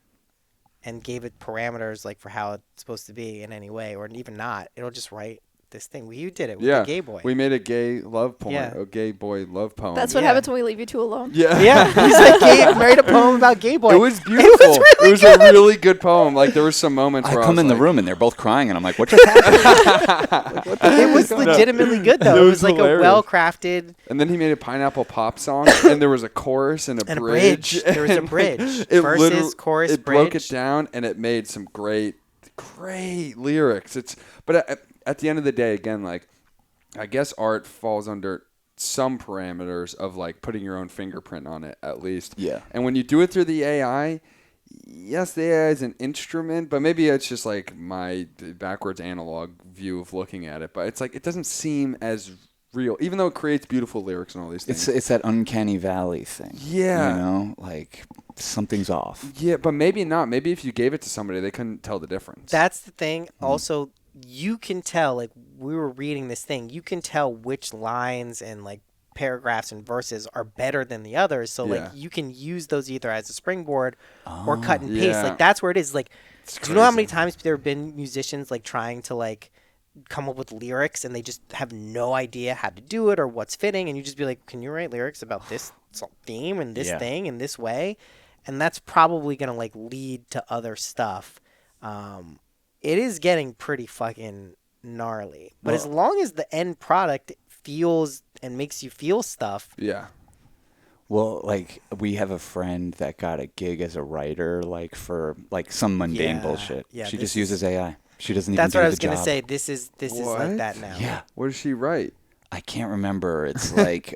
and gave it parameters like for how it's supposed to be in any way, or even not, it'll just write this thing. You did it with Yeah, the gay boy. we made a gay love poem, Yeah. a gay boy love poem. That's what Yeah. happens when we leave you two alone. Yeah. Yeah, he's like wrote a poem about gay boy. It was beautiful. It was a really good poem. Like there were some moments I where come I was in the like, room and they're both crying, and I'm like, what just happened? It was legitimately good though. It It was was like hilarious. a well-crafted And then he made a pineapple pop song, and there was a chorus and a bridge. There was a bridge. It Verses, literally- chorus, it bridge. broke it down, and it made some great lyrics. But at the end of the day, again, like I guess art falls under some parameters of like putting your own fingerprint on it, at least. Yeah. And when you do it through the AI, yes, the AI is an instrument, but maybe it's just like my backwards analog view of looking at it. But it's like it doesn't seem as real, even though it creates beautiful lyrics and all these things. It's that uncanny valley thing. Yeah. You know, like something's off. Yeah, but maybe not. Maybe if you gave it to somebody, they couldn't tell the difference. That's the thing. Also, you can tell, like, we were reading this thing, you can tell which lines and, like, paragraphs and verses are better than the others. So, Yeah. like, you can use those either as a springboard or cut and paste. Yeah. Like, that's where it is. Like, It's do you know how many crazy. times there have been musicians, like, trying to, like, come up with lyrics and they just have no idea how to do it or what's fitting, and you just be like, can you write lyrics about this theme and this Yeah. thing in this way? And that's probably gonna like lead to other stuff. It is getting pretty fucking gnarly, but as long as the end product feels and makes you feel stuff, Yeah. Well, like we have a friend that got a gig as a writer, like for like some mundane Yeah. bullshit. Yeah, She this just uses AI. She doesn't that's even what do I was the gonna job. say. This is What? like that now. Yeah, What does she write? I can't remember. It's like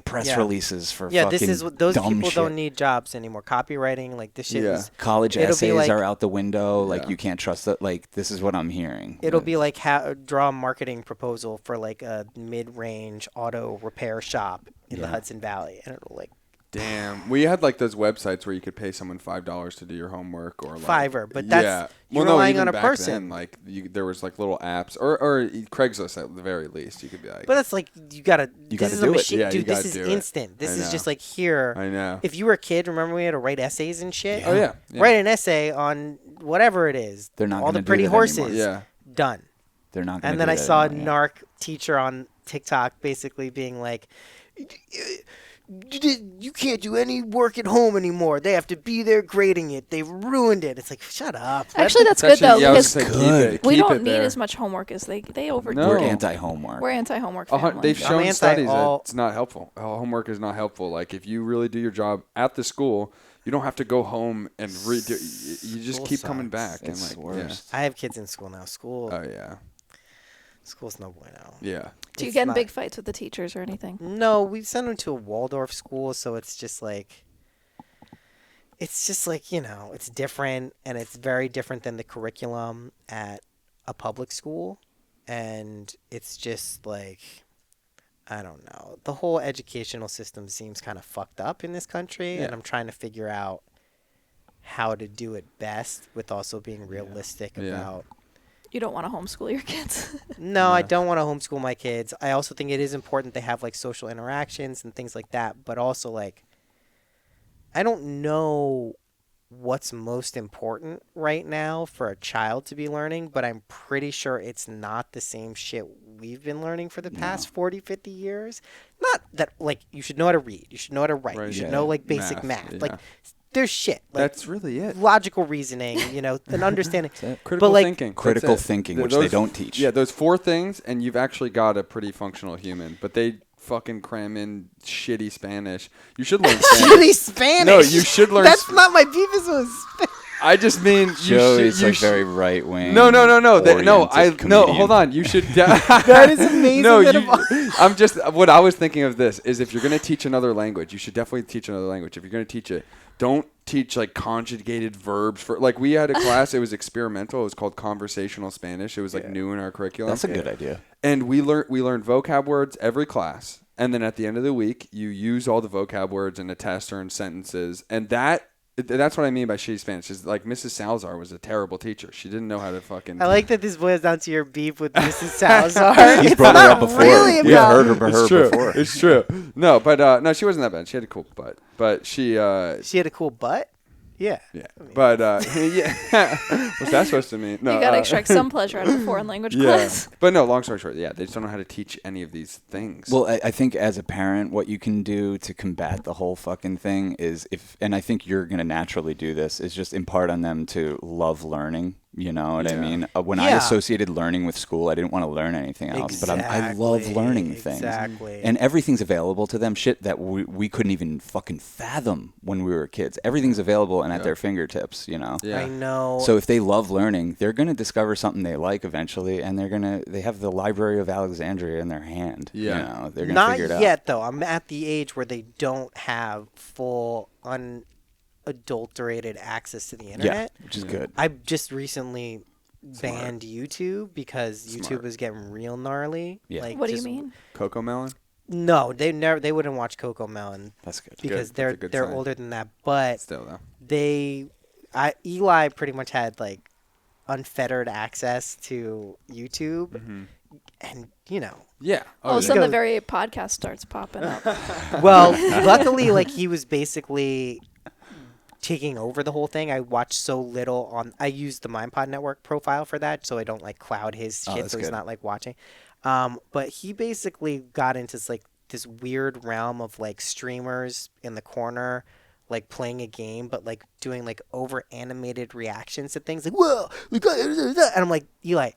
press Yeah. releases for Yeah, fucking this is what those dumb people shit. don't need jobs anymore. Copywriting, like this shit Yeah. is. College It'll be essays like- are out the window. Like Yeah. you can't trust that. Like this is what I'm hearing. It'll be like draw a marketing proposal for like a mid-range auto repair shop in the Hudson Valley, and it'll like Damn. We had like those websites where you could pay someone $5 to do your homework or like Fiverr, but that's- yeah. you're Well, no, relying even on a back person. Then, like there was like little apps or Craigslist at the very least. You could be like, But that's like you gotta. You this gotta is do a it. machine, Yeah, you dude. This gotta is do it. instant. This I is know. just like here. I know. If you were a kid, remember we had to write essays and shit. Oh yeah. Yeah. Write an essay on whatever it is. They're not all gonna the do pretty that horses. anymore. Yeah. Done. They're not. Gonna And then do I that saw a anymore, yeah. narc teacher on TikTok basically being like, "You can't do any work at home anymore. They have to be there grading it. They've ruined it." It's like, shut up. Actually, that's It's good though actually- yeah, I was because gonna say, keep it- we keep don't it need there. as much homework as they over. No. We're Oh. anti-homework. We're anti-homework. They've family. shown anti studies all- that it's not helpful. Homework is not helpful. Like if you really do your job at the school, you don't have to go home and redo. You just School keep coming sucks. back It's and like worse. I have kids in school now. Oh yeah. School's no bueno. Yeah. Do you It's get in not- big fights with the teachers or anything? No, we sent them to a Waldorf school, so it's just like, it's different, and it's very different than the curriculum at a public school, and it's just like, I don't know. The whole educational system seems kind of fucked up in this country, and Yeah. I'm trying to figure out how to do it best with also being realistic Yeah. about. You don't want to homeschool your kids. No, I Yeah. don't want to homeschool my kids. I also think it is important they have like social interactions and things like that, but also like I don't know what's most important right now for a child to be learning, but I'm pretty sure it's not the same shit we've been learning for the past 40, 50 years. Not that like you should know how to read, you should know how to write, you Right, should yeah. know like basic Math, math. yeah. Like there's shit. Like That's really it. logical reasoning, and understanding. Critical like- thinking. That's Critical it. thinking, Th- which they those- don't teach. Yeah, those 4 things, and you've actually got a pretty functional human. But they fucking cram in shitty Spanish. You should learn Spanish. Shitty Spanish. No, you should learn That's Sp- not my beef. Is with Spanish. I just mean you Joe should. is You like should very right wing. no. No, comedian. hold on. You should. That is amazing. No, that I'm just. What I was thinking of this is if you're going to teach another language, you should definitely teach another language. If you're going to teach it, don't teach like conjugated verbs for like we had a class. It was experimental. It was called conversational Spanish. It was like new in our curriculum. That's a good idea. And we learned vocab words every class, and then at the end of the week, you use all the vocab words in a test or in sentences, and that's what I mean by shitty Spanish. Is like Mrs. Salazar was a terrible teacher. She didn't know how to fucking. I like that this boils down to your beef with Mrs. Salazar. He's It's brought her not up before. really We've about. heard her It's true. before. It's true. No, but no, she wasn't that bad. She had a cool butt, but she. She had a cool butt. Yeah. Yeah, but yeah, what's that supposed to mean? No, You gotta extract some pleasure out of the foreign language yeah, class. but no. Long story short, yeah, they just don't know how to teach any of these things. Well, I think as a parent, what you can do to combat the whole fucking thing is and I think you're going to naturally do this, is just impart on them to love learning. You know what I mean? When I associated learning with school, I didn't want to learn anything else. But I love learning things. Exactly. And everything's available to them. Shit that we couldn't even fucking fathom when we were kids. Everything's available and at their fingertips, you know? Yeah. I know. So if they love learning, they're going to discover something they like eventually. And they have the Library of Alexandria in their hand. Yeah. You know, they're going to figure it out. Not yet, though. I'm at the age where they don't have full unadulterated access to the internet. Yeah, which is good. I just recently banned YouTube because YouTube was getting real gnarly. Yeah. Like, What do you just- mean? Coco Melon. No, they wouldn't watch Coco Melon That's good. because That's a good they're sign. older than that. But Still though. Eli pretty much had like unfettered access to YouTube, and Yeah. All of a yeah. sudden, the goes- very podcast starts popping up. well, luckily, like he was basically taking over the whole thing. I watched so little I used the MindPod Network profile for that, so I don't like cloud his shit, that's so he's good. not like watching. But he basically got into this weird realm of like streamers in the corner, like playing a game, but like doing like over animated reactions to things, like whoa, and I'm like, Eli,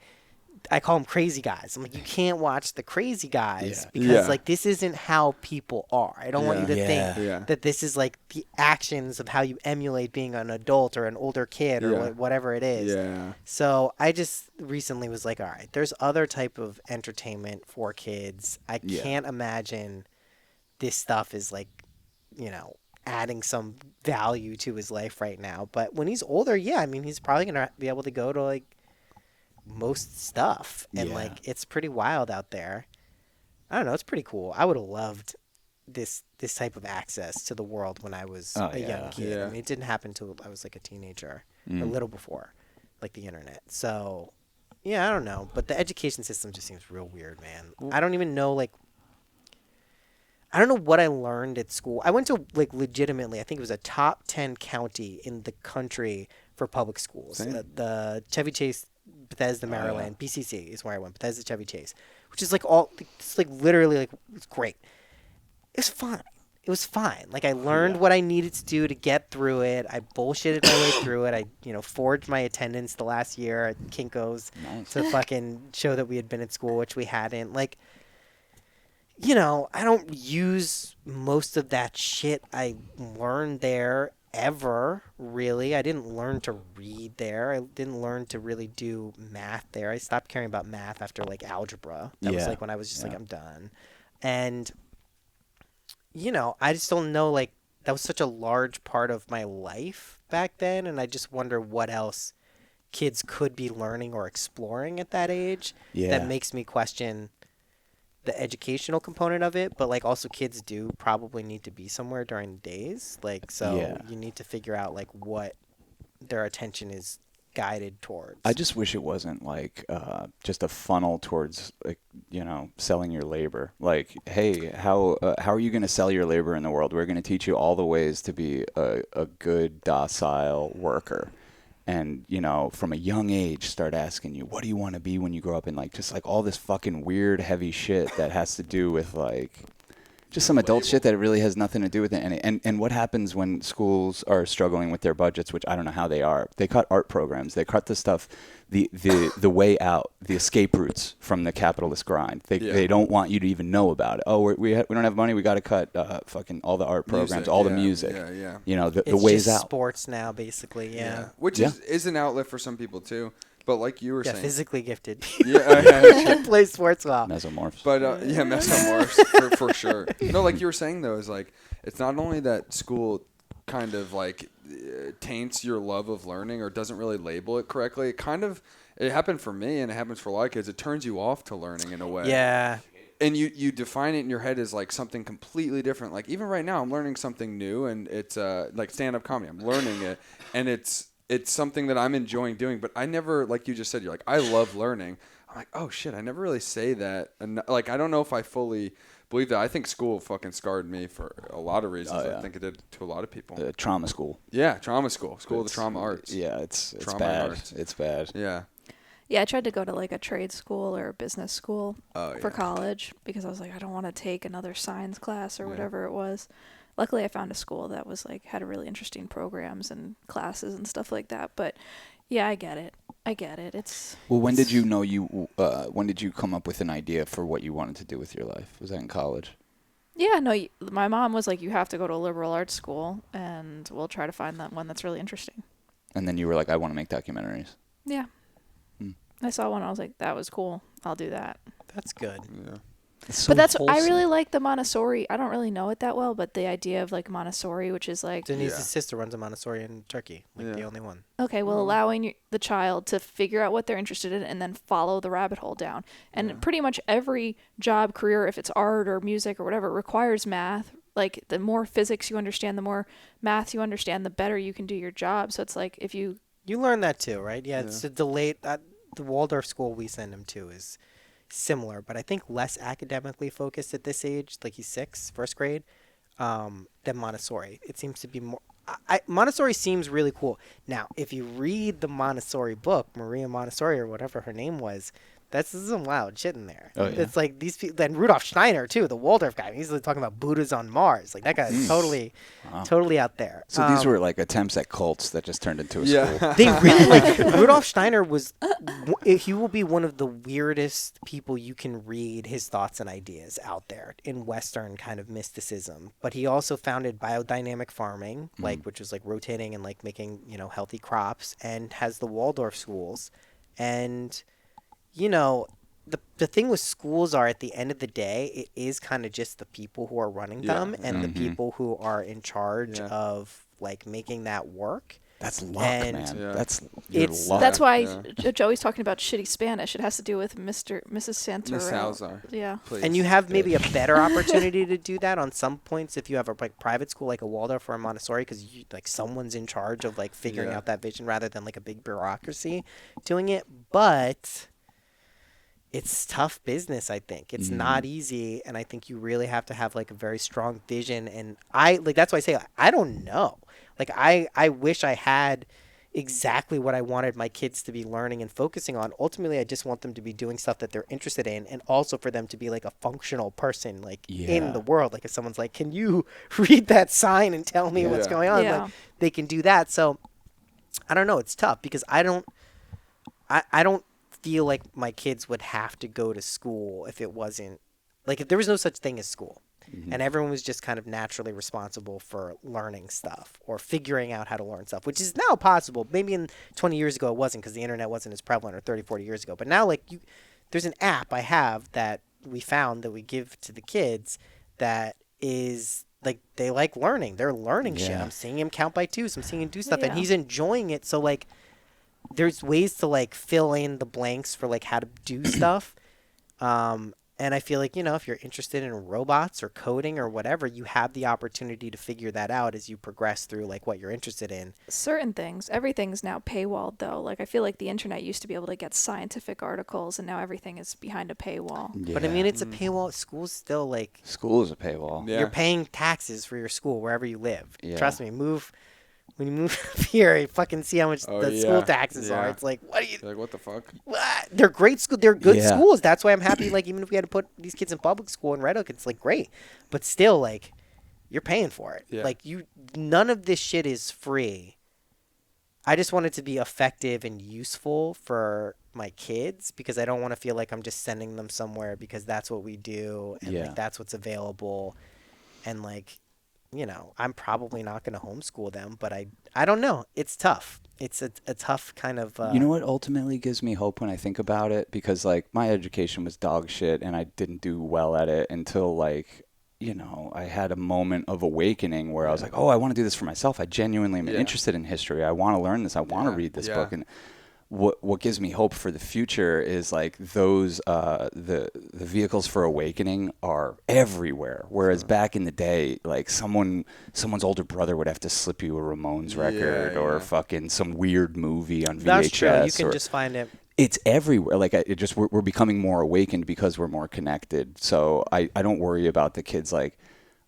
I call them crazy guys. I'm like, you can't watch the crazy guys because Yeah. like this isn't how people are. I don't want you to think Yeah. that this is like the actions of how you emulate being an adult or an older kid or Yeah. whatever it is. Yeah. So I just recently was like, all right, there's other type of entertainment for kids. I can't imagine this stuff is like, adding some value to his life right now. But when he's older, yeah, I mean, he's probably going to be able to go to like most stuff. And Yeah. like, it's pretty wild out there. I don't know. It's pretty cool. I would have loved this type of access to the world when I was a young kid. Yeah. I mean, it didn't happen until I was like a teenager, a little before, like the internet. So, yeah, I don't know. But the education system just seems real weird, man. I don't even know, like, I don't know what I learned at school. I went to, like, legitimately, I think it was a top 10 county in the country for public schools. The Chevy Chase, Bethesda, Maryland, BCC is where I went. Bethesda, Chevy Chase, which is like it's like literally like it's great. It's fine. It was fine. Like I learned what I needed to do to get through it. I bullshitted my way through it. I, forged my attendance the last year at Kinko's to fucking show that we had been at school, which we hadn't. Like, I don't use most of that shit I learned there ever, really. I didn't learn to read there. I didn't learn to really do math there. I stopped caring about math after, like, algebra. That was, like, when I was just like, I'm done. And, I just don't know, like, that was such a large part of my life back then, and I just wonder what else kids could be learning or exploring at that age that makes me question the educational component of it. But like also kids do probably need to be somewhere during the days, like, so you need to figure out like what their attention is guided towards. I just wish it wasn't like just a funnel towards like selling your labor. Like, hey, how are you going to sell your labor in the world? We're going to teach you all the ways to be a good docile worker. And, from a young age, start asking you, what do you want to be when you grow up? And, like, just, like, all this fucking weird, heavy shit that has to do with, like, just some adult shit that really has nothing to do with it. And what happens when schools are struggling with their budgets, which I don't know how they are. They cut art programs. They cut the stuff, the way out, the escape routes from the capitalist grind. They don't want you to even know about it. Oh, we don't have money. We got to cut fucking all the art programs, all the music. Yeah. The ways just out. Sports now, basically, Which is an outlet for some people, too. But like you were saying. Physically gifted. Yeah. Play sports well. Mesomorphs. But, mesomorphs, for sure. No, like you were saying, though, is like, it's not only that school kind of like taints your love of learning or doesn't really label it correctly. It happened for me and it happens for a lot of kids. It turns you off to learning in a way. Yeah. And you define it in your head as like something completely different. Like even right now I'm learning something new and it's like stand-up comedy. I'm learning it and it's something that I'm enjoying doing, but I never, like you just said, you're like, I love learning. I'm like, oh shit, I never really say that. And like, I don't know if I fully believe that. I think school fucking scarred me for a lot of reasons. Oh, yeah. I think it did to a lot of people. Trauma school. Yeah, trauma school. School of the trauma arts. Yeah, it's Trauma bad. arts. It's bad. Yeah. Yeah, I tried to go to like a trade school or a business school Oh, for yeah. college because I was like, I don't want to take another science class or Yeah. whatever it was. Luckily, I found a school that was like had really interesting programs and classes and stuff like that. But yeah, I get it. It's Well, when did you know when did you come up with an idea for what you wanted to do with your life? Was that in college? Yeah, no, my mom was like, you have to go to a liberal arts school, and we'll try to find that one that's really interesting. And then you were like, I want to make documentaries. Yeah. Hmm. I saw one. I was like, that was cool. I'll do that. That's good. Yeah. So But that's I wholesome. really like the Montessori. I don't really know it that well, but the idea of like Montessori, which is like Denise's Yeah. sister runs a Montessori in Turkey, like the Yeah. only one. okay, well, allowing the child to figure out what they're interested in and then follow the rabbit hole down. And Yeah. pretty much every job, career, if it's art or music or whatever, requires math. Like the more physics you understand, the more math you understand, the better you can do your job. So it's like if you You learned that too, right? Yeah, it's a delayed. The Waldorf school we send him to is similar, but I think less academically focused at this age. Like he's 6, first grade, than Montessori. It seems to be more. Montessori seems really cool. Now, if you read the Montessori book, Maria Montessori or whatever her name was, that's some wild shit in there. Oh, yeah. It's like these people. Then Rudolf Steiner too, the Waldorf guy. He's talking about Buddhas on Mars. Like that guy's totally out there. So these were like attempts at cults that just turned into a school. Yeah. They really like Rudolf Steiner was. He will be one of the weirdest people you can read his thoughts and ideas out there in Western kind of mysticism. But he also founded biodynamic farming, which was like rotating and like making healthy crops, and has the Waldorf schools. And the thing with schools are at the end of the day, it is kind of just the people who are running them and the people who are in charge of like making that work. That's luck, And man. Yeah. That's your It's- luck. that's why Yeah. Joey's talking about shitty Spanish. It has to do with Mrs. Santoro. Miss Salazar. Yeah. Please. And you have maybe a better opportunity to do that on some points if you have a like private school like a Waldorf or a Montessori, because like someone's in charge of like figuring Yeah. out that vision rather than like a big bureaucracy doing it. But it's tough business. I think it's not easy, and I think you really have to have like a very strong vision. And that's why I say I don't know. Like I wish I had exactly what I wanted my kids to be learning and focusing on. Ultimately, I just want them to be doing stuff that they're interested in, and also for them to be like a functional person, like in the world. Like if someone's like, "Can you read that sign and tell me what's Yeah. going on?" Yeah. Like they can do that. So I don't know. It's tough because I don't feel like my kids would have to go to school if it wasn't like if there was no such thing as school. And everyone was just kind of naturally responsible for learning stuff or figuring out how to learn stuff, which is now possible. Maybe in 20 years ago it wasn't because the internet wasn't as prevalent, or 30, 40 years ago. But now, like, there's an app I have that we found that we give to the kids that is, like, they like learning. They're learning shit. Yeah. I'm seeing him count by twos. I'm seeing him do stuff, and Yeah. he's enjoying it. So, like, there's ways to, like, fill in the blanks for, like, how to do stuff. And I feel like, if you're interested in robots or coding or whatever, you have the opportunity to figure that out as you progress through like what you're interested in. Certain things, everything's now paywalled though. Like I feel like the internet used to be able to get scientific articles, and now everything is behind a paywall. Yeah. But I mean, it's a paywall. School's still like, School is a paywall. Yeah. you're paying taxes for your school wherever you live. Yeah. Trust me, when you move up here, you fucking see how much Oh, the yeah. school taxes are. Yeah. It's like, what are you, You're like, what the fuck? what? They're great school. They're good Yeah. schools. That's why I'm happy. Like, even if we had to put these kids in public school in Red Hook, it's like great. But still, like, you're paying for it. Yeah. Like, none of this shit is free. I just want it to be effective and useful for my kids because I don't want to feel like I'm just sending them somewhere because that's what we do and Yeah. like that's what's available. And like, I'm probably not going to homeschool them, but I don't know. It's tough. It's a tough kind of. You know what ultimately gives me hope when I think about it? Because, like, my education was dog shit, and I didn't do well at it until, like, I had a moment of awakening where I was like, oh, I want to do this for myself. I genuinely am interested in history. I want to learn this. I want to read this book. And what gives me hope for the future is like those the vehicles for awakening are everywhere. Whereas back in the day, like someone's older brother would have to slip you a Ramones record or fucking some weird movie on VHS. That's true. You can just find it. It's everywhere. Like we're becoming more awakened because we're more connected. So I don't worry about the kids. Like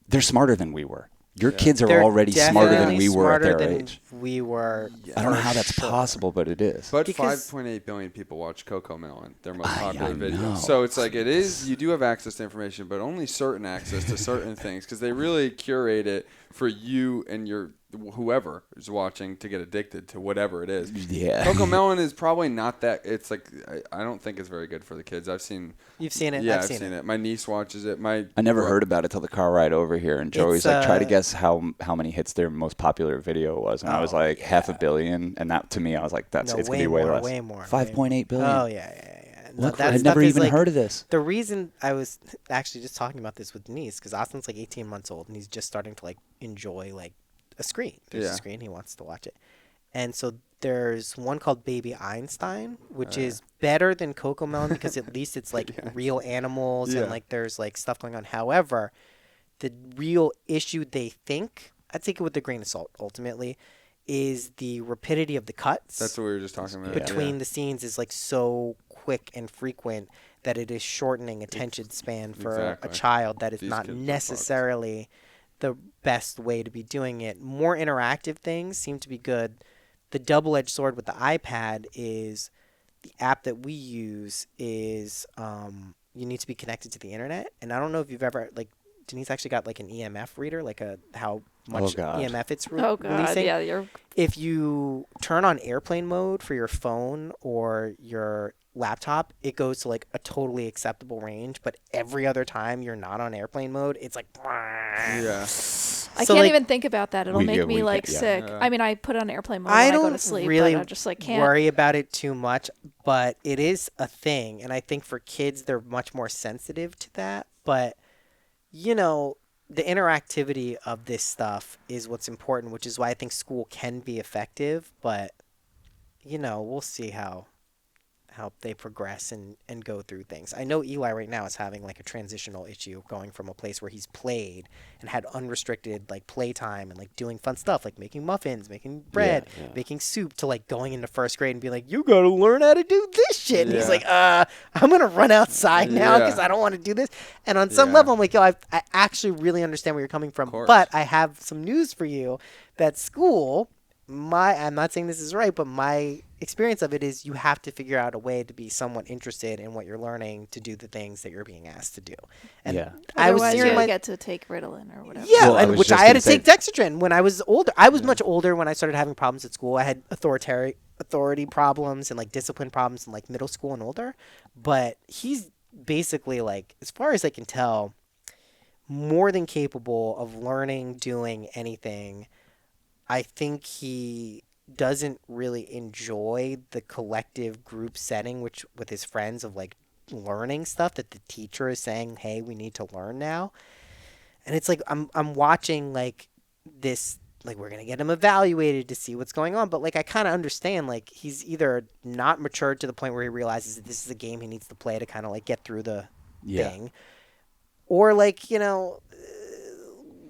they're smarter than we were. Your kids are They're already smarter than definitely we were at smarter their than age. we were. I don't know how for that's sure. possible, but it is. But Because- 5.8 billion people watch Coco Melon, their most I popular video. know. So it's like it is. You do have access to information, but only certain access to certain things because they really curate it for you and your whoever is watching to get addicted to whatever it is. Yeah. Coco Melon is probably not that. It's like I don't think it's very good for the kids. I've seen. You've seen it. Yeah, I've I've seen it. My niece watches it. I never heard about it till the car ride over here, and Joey's It's, like, try to guess how many hits their most popular video was, and I was like, yeah. 500 million, and that to me, I was like, it's gonna be way less. Way more. 5.8 billion. Oh yeah. No, Look, that I'd stuff never is, even like, heard of this. The reason I was actually just talking about this with Denise, because Austin's like 18 months old and he's just starting to like enjoy like a screen. There's Yeah. a screen, he wants to watch it. And so there's one called Baby Einstein, which is better than Coco Melon because at least it's like real animals Yeah. and like there's like stuff going on. However, the real issue they think, I take it with a grain of salt ultimately, is the rapidity of the cuts. That's what we were just talking about. Between the scenes is like so quick and frequent that it is shortening attention span for Exactly. a child that is These not kids are fucked. necessarily the best way to be doing it. More interactive things seem to be good. The double-edged sword with the iPad is the app that we use is you need to be connected to the internet. And I don't know if you've ever like Denise actually got like an EMF reader, like how much God. EMF it's Oh god, releasing. yeah, you're If you turn on airplane mode for your phone or your laptop, it goes to like a totally acceptable range. But every other time you're not on airplane mode, it's like. Yeah. I So, can't like, even think about that. It'll make me like sick. Yeah. I mean, I put on airplane mode I when I go don't to sleep, really but I just like can't. worry about it too much, but it is a thing, and I think for kids they're much more sensitive to that. But you know, the interactivity of this stuff is what's important, which is why I think school can be effective. But you know, we'll see how they progress and go through things. I know Eli right now is having like a transitional issue going from a place where he's played and had unrestricted like playtime and like doing fun stuff like making muffins, making bread, making soup to like going into first grade and be like, you got to learn how to do this shit. And he's Yeah. like, I'm going to run outside now because Yeah. I don't want to do this. And on some Yeah. level, I'm like, yo, I actually really understand where you're coming from. course. But I have some news for you that school, I'm not saying this is right, but my experience of it is you have to figure out a way to be somewhat interested in what you're learning to do the things that you're being asked to do. And Yeah. I was Otherwise, steering you my get to take Ritalin or whatever. yeah, Well, I and was which just I had to gonna take Dexedrine when I was older. I was much older when I started having problems at school. I had authority problems and like discipline problems in like middle school and older. But he's basically like, as far as I can tell, more than capable of learning, doing anything. I think he doesn't really enjoy the collective group setting, which with his friends of like learning stuff that the teacher is saying, hey, we need to learn now. And it's like I'm watching like this, like we're gonna get him evaluated to see what's going on, but like I kind of understand like he's either not matured to the point where he realizes that this is a game he needs to play to kind of like get through the thing, or like, you know,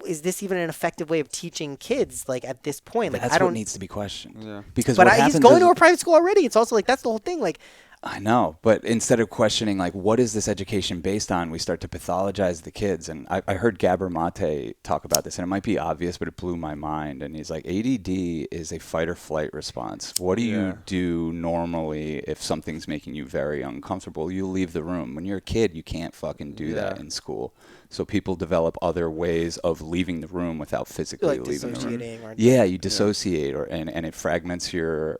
is this even an effective way of teaching kids like at this point? Like That's I don't what needs to be questioned. Yeah. Because but what he's happens going is, to a private school already. It's also like that's the whole thing. Like I know, but instead of questioning like what is this education based on, we start to pathologize the kids. And I heard Gabor Mate talk about this, and it might be obvious, but it blew my mind. And he's like, ADD is a fight or flight response. What do you do normally if something's making you very uncomfortable? You leave the room. When you're a kid, you can't fucking do that in school. So people develop other ways of leaving the room without physically like leaving the room. dissociating or Yeah, you dissociate, and it fragments your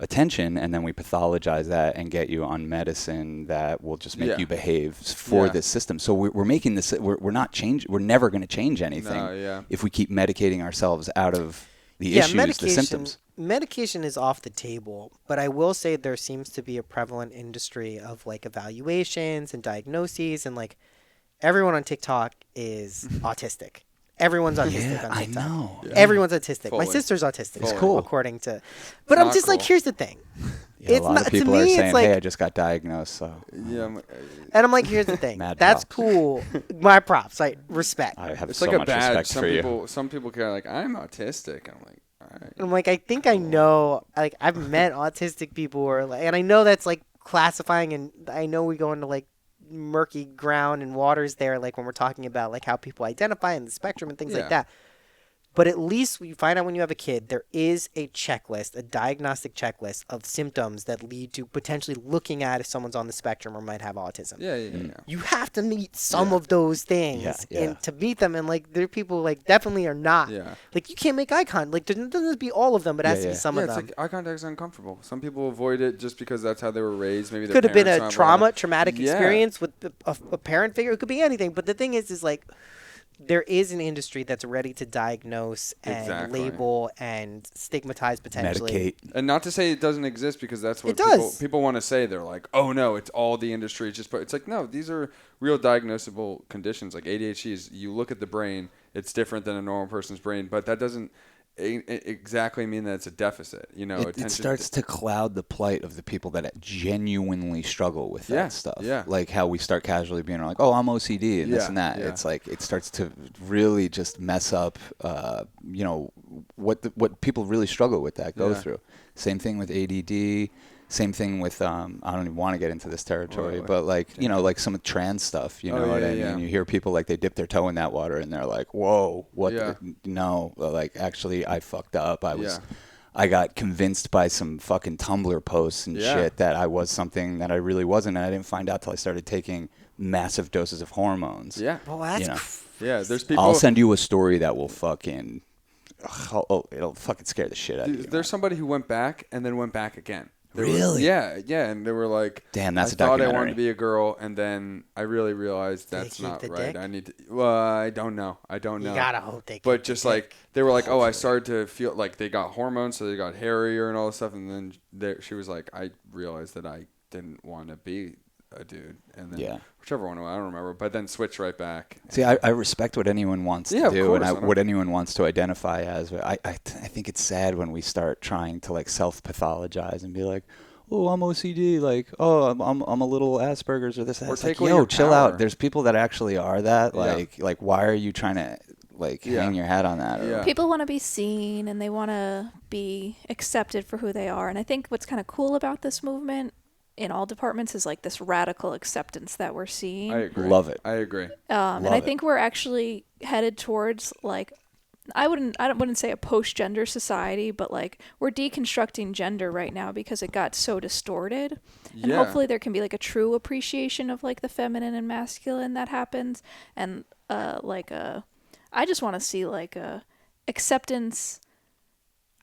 attention, and then we pathologize that and get you on medicine that will just make you behave for this system. So we're making this. We're not change. We're never going to change anything if we keep medicating ourselves out of the issues, the symptoms. Medication is off the table, but I will say there seems to be a prevalent industry of like evaluations and diagnoses, and like everyone on TikTok is autistic. Everyone's autistic on TikTok. I know. Yeah. Everyone's autistic. Fully. My sister's autistic. It's cool. According to, but It's I'm not just like, cool. here's the thing. Yeah, It's a lot not of people to are me. saying, It's like, "Hey, I just got diagnosed." So Yeah. and I'm like, here's the thing. Mad That's props. cool. My props. Like respect. I have It's so like a much badge. respect Some for people, you. some people care like I'm autistic. I'm like, all right. And I'm like, I think I know. Like, I've met autistic people, and I know that's like classifying, and I know we go into like murky ground and waters there, like when we're talking about like how people identify in the spectrum and things like that. But at least we find out when you have a kid, there is a checklist, a diagnostic checklist of symptoms that lead to potentially looking at if someone's on the spectrum or might have autism. Yeah. You have to meet some of those things and to meet them. And like, there are people who like definitely are not. Yeah. Like, you can't make eye contact. Like, there doesn't be all of them, but it has to be some of them. It's like eye contact is uncomfortable. Some people avoid it just because that's how they were raised. Maybe Could have been a traumatic experience with a parent figure. It could be anything. But the thing is like, there is an industry that's ready to diagnose and label and stigmatize potentially. Medicate. And not to say it doesn't exist, because that's what people want to say. They're like, oh, no, it's all the industry. It's like, no, these are real diagnosable conditions. Like ADHD is, you look at the brain, it's different than a normal person's brain, but that doesn't exactly mean that it's a deficit. You know, it starts to cloud the plight of the people that genuinely struggle with that stuff. Yeah. Like how we start casually being like, oh, I'm OCD and this and that. It's like, it starts to really just mess up, you know, what people really struggle with that go through. Same thing with ADD. Same thing with, I don't even want to get into this territory, but like, you know, like some trans stuff, you know what I mean? Yeah. You hear people like they dip their toe in that water and they're like, whoa, what? No, like actually I fucked up. I got convinced by some fucking Tumblr posts and shit that I was something that I really wasn't. And I didn't find out till I started taking massive doses of hormones. Yeah. Well, that's there's people. I'll send you a story that will fucking, it'll fucking scare the shit out of you. There's somebody who went back and then went back again. Really? And they were like, damn, that's I a documentary. thought I wanted to be a girl, and then I really realized that's not right. Dick? I need to. Well, I don't know. You gotta hope they. But just like they were like, oh, I started to feel like they got hormones, so they got hairier and all this stuff, and then she was like, I realized that I didn't want to be a dude, and then whichever one, I don't remember, but then switched right back. See, I respect what anyone wants to do, and what anyone wants to identify as. I think it's sad when we start trying to like self-pathologize and be like, oh, I'm OCD, like, oh, I'm a little Asperger's or this. Or take like, yo, chill out. There's people that actually are that. Like, why are you trying to like hang your hat on that? People want to be seen and they want to be accepted for who they are. And I think what's kind of cool about this movement in all departments is like this radical acceptance that we're seeing. I agree. Love it. I agree. And I think we're actually headed towards like, I wouldn't say a post-gender society, but like we're deconstructing gender right now because it got so distorted. And hopefully there can be like a true appreciation of like the feminine and masculine that happens. And I just want to see like a acceptance.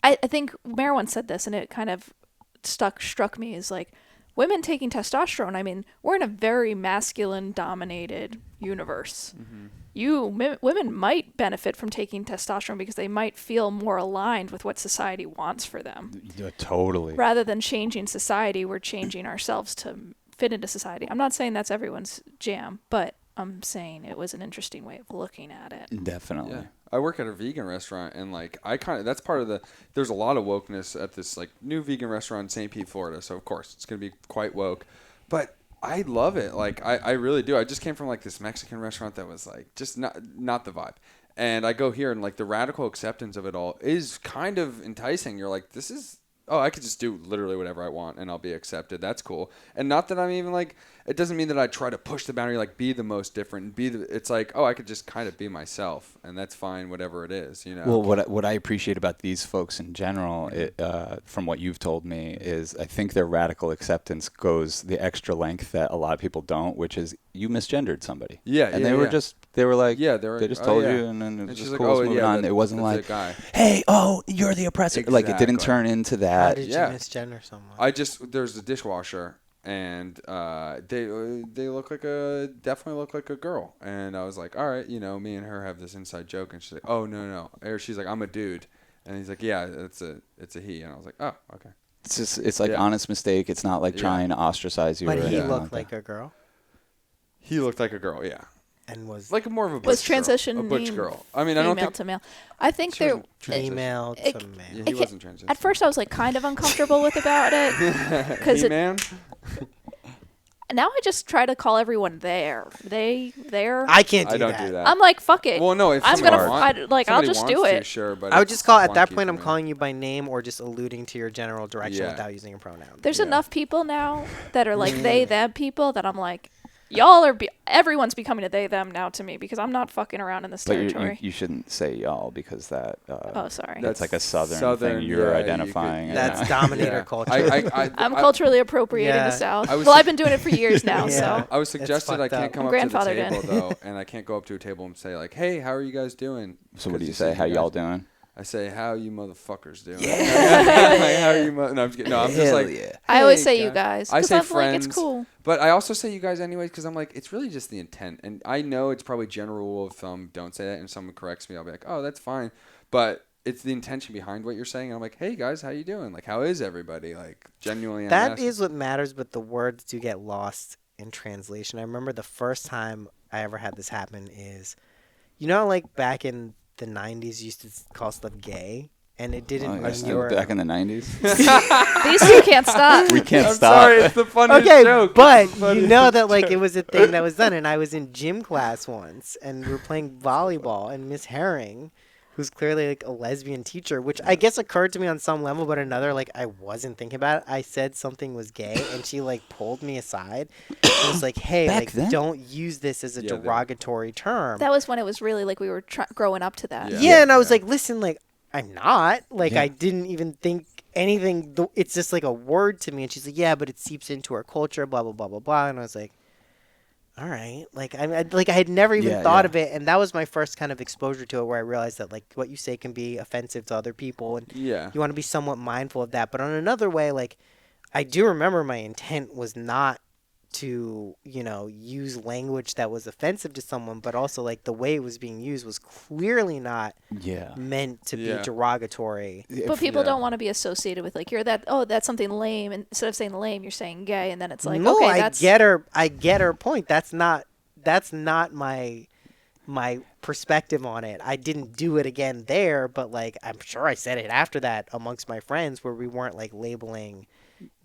I think Mare once said this and it kind of struck me as like, women taking testosterone, I mean, we're in a very masculine-dominated universe. Mm-hmm. Women might benefit from taking testosterone because they might feel more aligned with what society wants for them. Yeah, totally. Rather than changing society, we're changing ourselves to fit into society. I'm not saying that's everyone's jam, but I'm saying it was an interesting way of looking at it. Definitely. Yeah. I work at a vegan restaurant, and like that's part of there's a lot of wokeness at this like new vegan restaurant in St. Pete, Florida. So of course it's gonna be quite woke, but I love it. Like I really do. I just came from like this Mexican restaurant that was like just not the vibe, and I go here and like the radical acceptance of it all is kind of enticing. You're like, this is. Oh, I could just do literally whatever I want and I'll be accepted. That's cool. And not that I'm even like, it doesn't mean that I try to push the boundary, like be the most different. It's like, oh, I could just kind of be myself and that's fine, whatever it is, you know? Well, what I appreciate about these folks in general, from what you've told me, is I think their radical acceptance goes the extra length that a lot of people don't, which is you misgendered somebody. Yeah. And they were like, they just told you and then it was just cool, moving on. It wasn't like, hey, oh, you're the oppressor. Exactly. Like it didn't turn into that. How did you misgender someone? There's a dishwasher and they definitely look like a girl. And I was like, all right, you know, me and her have this inside joke. And she's like, oh, no. Or she's like, I'm a dude. And he's like, yeah, it's a he. And I was like, oh, okay. It's like honest mistake. It's not like trying to ostracize you. But he looked like a girl? He looked like a girl, yeah. And was like more of a butch girl. A butch girl. I mean, I don't think to male. I think they're female to male. Yeah, he wasn't transitioned. At first, I was like kind of uncomfortable about it because man. And now I just try to call everyone there. There. I can't do I don't that. do that. I'm like, fuck it. Well, no, if I'm somebody gonna wants- I'll somebody just do wants to, it. sure, but I would it's just call at that clunky point. for I'm me. calling you by name or just alluding to your general direction Yeah. without using a pronoun. There's Yeah. enough people now that are like they them people that I'm like, y'all are everyone's becoming a they them now to me because I'm not fucking around in this But territory. you shouldn't say y'all because that. Oh, sorry. That's like a southern Southern, thing you're yeah, you identifying. could- That's yeah. dominator Yeah. culture. I'm culturally appropriating Yeah. the South. I was Well, su- I've been doing it for years now, Yeah. so I was suggested I fucked can't up. come I'm up to the grandfathered table in. though, and I can't go up to a table and say like, "Hey, how are you guys doing?" So what do you Because say? How guys- y'all doing? I say, "How you motherfuckers doing?" Like, how are you? No, I'm just kidding. No, I'm just Hell like, yeah. I always "Hey, say you guys. I 'Cause say I'm friends. like, it's cool. But I also say you guys anyways because I'm like, it's really just the intent. And I know it's probably general rule of thumb, don't say that. And if someone corrects me, I'll be like, oh, that's fine. But it's the intention behind what you're saying. And I'm like, hey, guys, how you doing? Like, how is everybody? Like, genuinely, I'm That asking. is what matters, but the words do get lost in translation. I remember the first time I ever had this happen is, like back in the 90s, you used to call stuff gay, and it didn't Oh, mean yeah, you still were... back in the 90s. These two can't stop. We can't I'm stop. sorry, it's the funniest Okay, joke. but It's the funniest that like joke. it was a thing that was done, and I was in gym class once, and we were playing volleyball, and Miss Herring, who's clearly like a lesbian teacher, which I guess occurred to me on some level, but another like I wasn't thinking about it. I said something was gay, and she like pulled me aside and was like, "Hey, Back like then? don't use this as a Yeah, they- derogatory term." That was when it was really like we were growing up to that. Yeah. Yeah, and I was Yeah. like, listen, like, I'm not. Like, Yeah. I didn't even think anything. It's just like a word to me. And she's like, yeah, but it seeps into our culture, blah, blah, blah, blah, blah. And I was like, all right. Like, I had never even Yeah, thought yeah. of it. And that was my first kind of exposure to it where I realized that, like, what you say can be offensive to other people. And Yeah. you want to be somewhat mindful of that. But on another way, like, I do remember my intent was not to use language that was offensive to someone, but also like the way it was being used was clearly not Yeah. meant to Yeah. be derogatory. But people Yeah. don't want to be associated with like you're that. Oh, that's something lame. And instead of saying lame, you're saying gay, and then it's like No, okay, I that's get her point. That's not my perspective on it. I didn't do it again there, but like I'm sure I said it after that amongst my friends where we weren't like labeling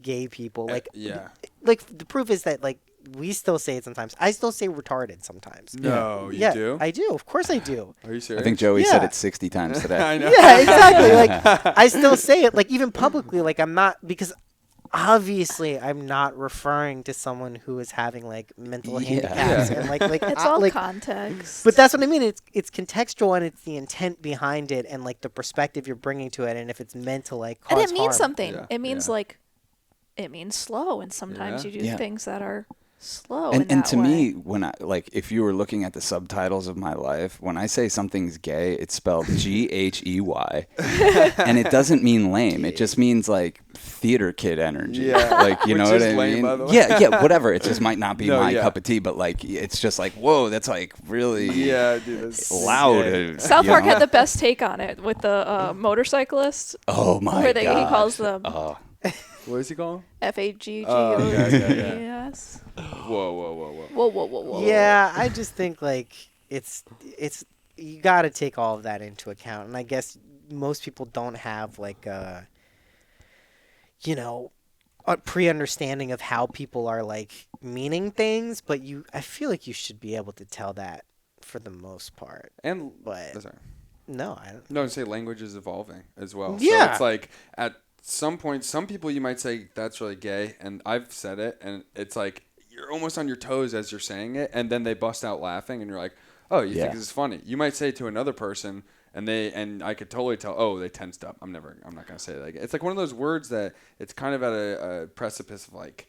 gay people. Like yeah. like the proof is that like we still say it sometimes. I still say retarded sometimes. No, you yeah, do? I do. Of course I do. Are you serious? I think Joey said Yeah. it 60 times today. I know. Yeah, exactly. Like I still say it, like even publicly. Like I'm not, because obviously I'm not referring to someone who is having like mental Yeah. handicaps Yeah. and like it's all like. context. But that's what I mean. It's contextual and it's the intent behind it and like the perspective you're bringing to it and if it's meant to like cause and it means harm. something. Yeah, It means yeah. like it means slow, and sometimes Yeah. you do Yeah. things that are slow. in And that to way. me, when I like, if you were looking at the subtitles of my life, when I say something's gay, it's spelled Ghey, and it doesn't mean lame. It just means like theater kid energy. Yeah. Like you Which know is what I lame, mean? by the way. Yeah, whatever. It just might not be No, my yeah. cup of tea, but like it's just like whoa, that's like really Yeah, dude. That's loud. gay. South you Park know? had the best take on it with the motorcyclists, Oh my where he god. calls them Oh, What is he calling? FAGGOTS. Whoa, whoa, whoa, whoa. Whoa, whoa, whoa, whoa. Yeah, I just think like it's you got to take all of that into account, and I guess most people don't have like a pre-understanding of how people are like meaning things, but I feel like you should be able to tell that for the most part. And But sorry. no, I don't. No, say language is evolving as well. So Yeah. it's like at some point, some people you might say that's really gay, and I've said it, and it's like you're almost on your toes as you're saying it, and then they bust out laughing, and you're like, oh, you think Yeah. this is funny? You might say it to another person, and I could totally tell, oh, they tensed up. I'm not gonna say that again. It's like one of those words that it's kind of at a precipice of like.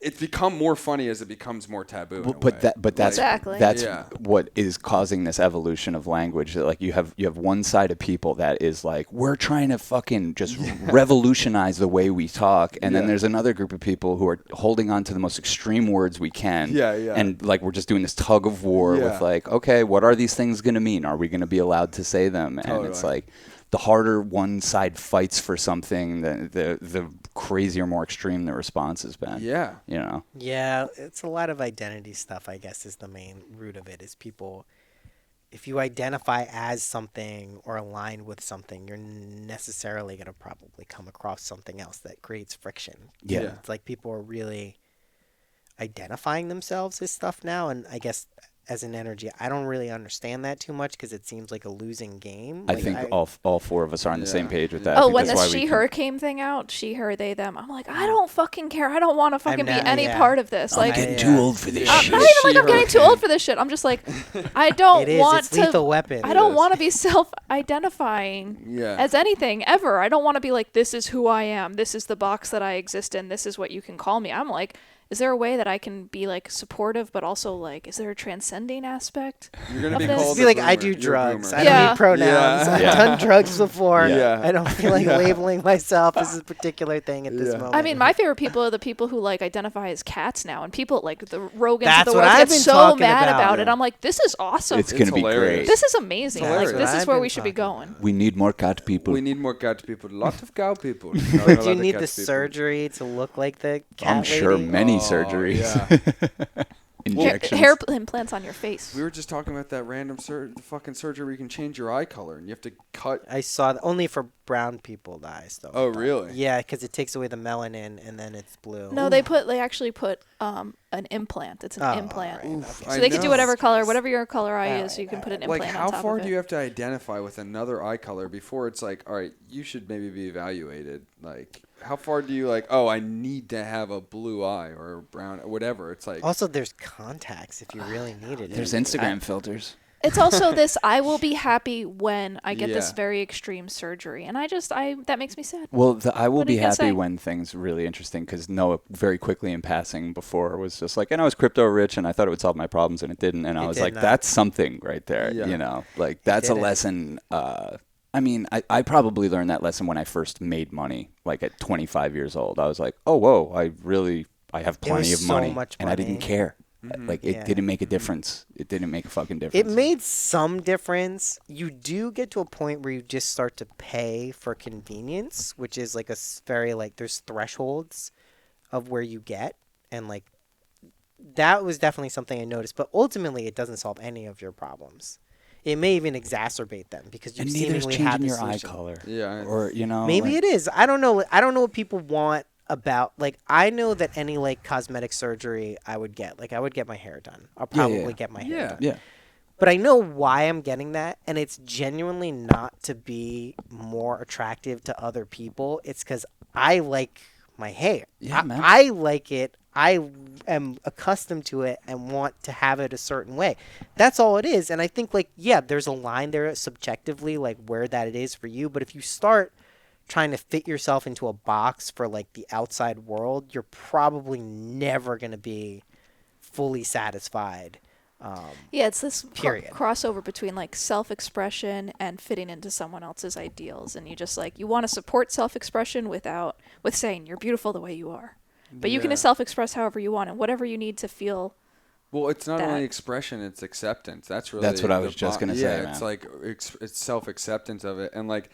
It's become more funny as it becomes more taboo. in a way. That's Exactly. that's Yeah. what is causing this evolution of language. That like you have one side of people that is like we're trying to fucking just revolutionize the way we talk, and then Yeah. there's another group of people who are holding on to the most extreme words we can. Yeah, yeah. And like we're just doing this tug of war Yeah. with like, okay, what are these things going to mean? Are we going to be allowed to say them? And it's Totally. like the harder one side fights for something, the crazier, more extreme the response has been. Yeah. You know. Yeah, it's a lot of identity stuff, I guess, is the main root of it. Is people, if you identify as something or align with something, you're necessarily going to probably come across something else that creates friction. Yeah. Yeah. It's like people are really identifying themselves as stuff now, and I guess as an energy, I don't really understand that too much because it seems like a losing game. I Like, think all four of us are on the same page with that. I Oh, think when that's the why we she, can- her came thing out, she, her, they, them, I'm like, I don't fucking care. I don't want to fucking be not- any yeah. part of this. I'm Like, getting too old for this not shit. even like I'm getting too old for this shit. I'm just like, I don't it is. want It's to. lethal weapon. I don't is. want to be self-identifying Yeah. as anything ever. I don't want to be like, this is who I am. This is the box that I exist in. This is what you can call me. I'm like, is there a way that I can be like supportive, but also like, is there a transcending aspect? You're gonna be Of this. called Be a like, I boomer. do You're a drugs. boomer. I Yeah. don't need pronouns. Yeah. I've Yeah. done drugs before. Yeah. I don't feel like Yeah. labeling myself as a particular thing at this Yeah. moment. I mean, my favorite people are the people who like identify as cats now, and people like the Rogans That's of the what world I've get been so talking mad about. about it. I'm like, this is awesome. It's going to be hilarious. great. This is amazing. It's Like, hilarious. this That's is what where I've we been should be talking going. We need more cat people. We need more cat people. Lot of cow people. Not a Do lot you of need cat the people. surgery to look like the cat I'm sure lady? many Oh, surgeries. yeah. Injections. Hair implants on your face. We were just talking about that random the fucking surgery where you can change your eye color and you have to cut. I saw only for brown people the eyes though. Oh, really? Yeah, because it takes away the melanin and then it's blue. No, they actually put an implant. It's an Oh, implant. alright, Oof, okay. So I they can do know. whatever your color eye is, you can put an Like, implant how on top far of do it. you have to identify with another eye color before it's like, all right, you should maybe be evaluated? Like, how far do you like? Oh, I need to have a blue eye or a brown, or whatever. It's like, Also, there's contacts if you really needed it. There's Instagram filters. It's also this, I will be happy when I get this Yeah. very extreme surgery. And that makes me sad. Well, I will What are be you gonna happy say? when things really interesting because Noah very quickly in passing before was just like, and I was crypto rich and I thought it would solve my problems and it didn't. And I It was did like, not. that's something right there. Yeah. You know, like that's a didn't. lesson. I mean, I probably learned that lesson when I first made money, like at 25 years old. I was like, oh, whoa, I have plenty was of so money. much And I didn't money. care. Like, it Yeah. didn't make a difference. It didn't make a fucking difference. It made some difference. You do get to a point where you just start to pay for convenience, which is like very like there's thresholds of where you get, and like that was definitely something I noticed. But ultimately, it doesn't solve any of your problems. It may even exacerbate them because you and neither is seemingly have changing the your eye solution. color. Yeah. Or, you know. Maybe like, it is. I don't know. I don't know what people want about. Like, I know that any like cosmetic surgery I would get. Like, I would get my hair done. I'll Yeah, probably yeah. get my hair Yeah. done. Yeah. But I know why I'm getting that, and it's genuinely not to be more attractive to other people. It's because I like my hair. Yeah, man. I like it. I am accustomed to it and want to have it a certain way. That's all it is. And I think, like, yeah, there's a line there subjectively, like, where that it is for you. But if you start trying to fit yourself into a box for, like, the outside world, you're probably never going to be fully satisfied. Yeah, it's this Period. crossover between like self-expression and fitting into someone else's ideals, and you just like you want to support self-expression with saying you're beautiful the way you are, but you can Yeah. self-express however you want and whatever you need to feel. Well, it's not that. only expression; it's acceptance. That's really That's what I was the just gonna say, Yeah, man. it's like it's self-acceptance of it, and like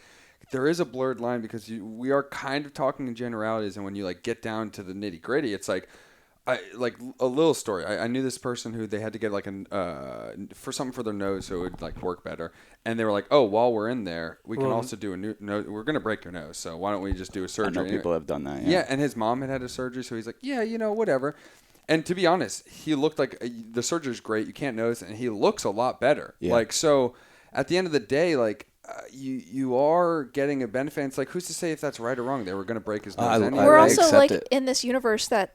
there is a blurred line because we are kind of talking in generalities, and when you like get down to the nitty gritty, it's like. Like a little story. I knew this person who they had to get like for something for their nose so it would like work better, and they were like, "Oh, while we're in there, we can also do a new nose. We're gonna break your nose, so why don't we just do a I surgery?" know people have done that. Yeah, and his mom had a surgery, so he's like, "Yeah, whatever." And to be honest, he looked like the surgery's great. You can't notice it, and he looks a lot better. Yeah. Like so, at the end of the day, like. You are getting a benefit. And it's like who's to say if that's right or wrong? They were going to break his nose anyway. We're I also accept like it. in this universe that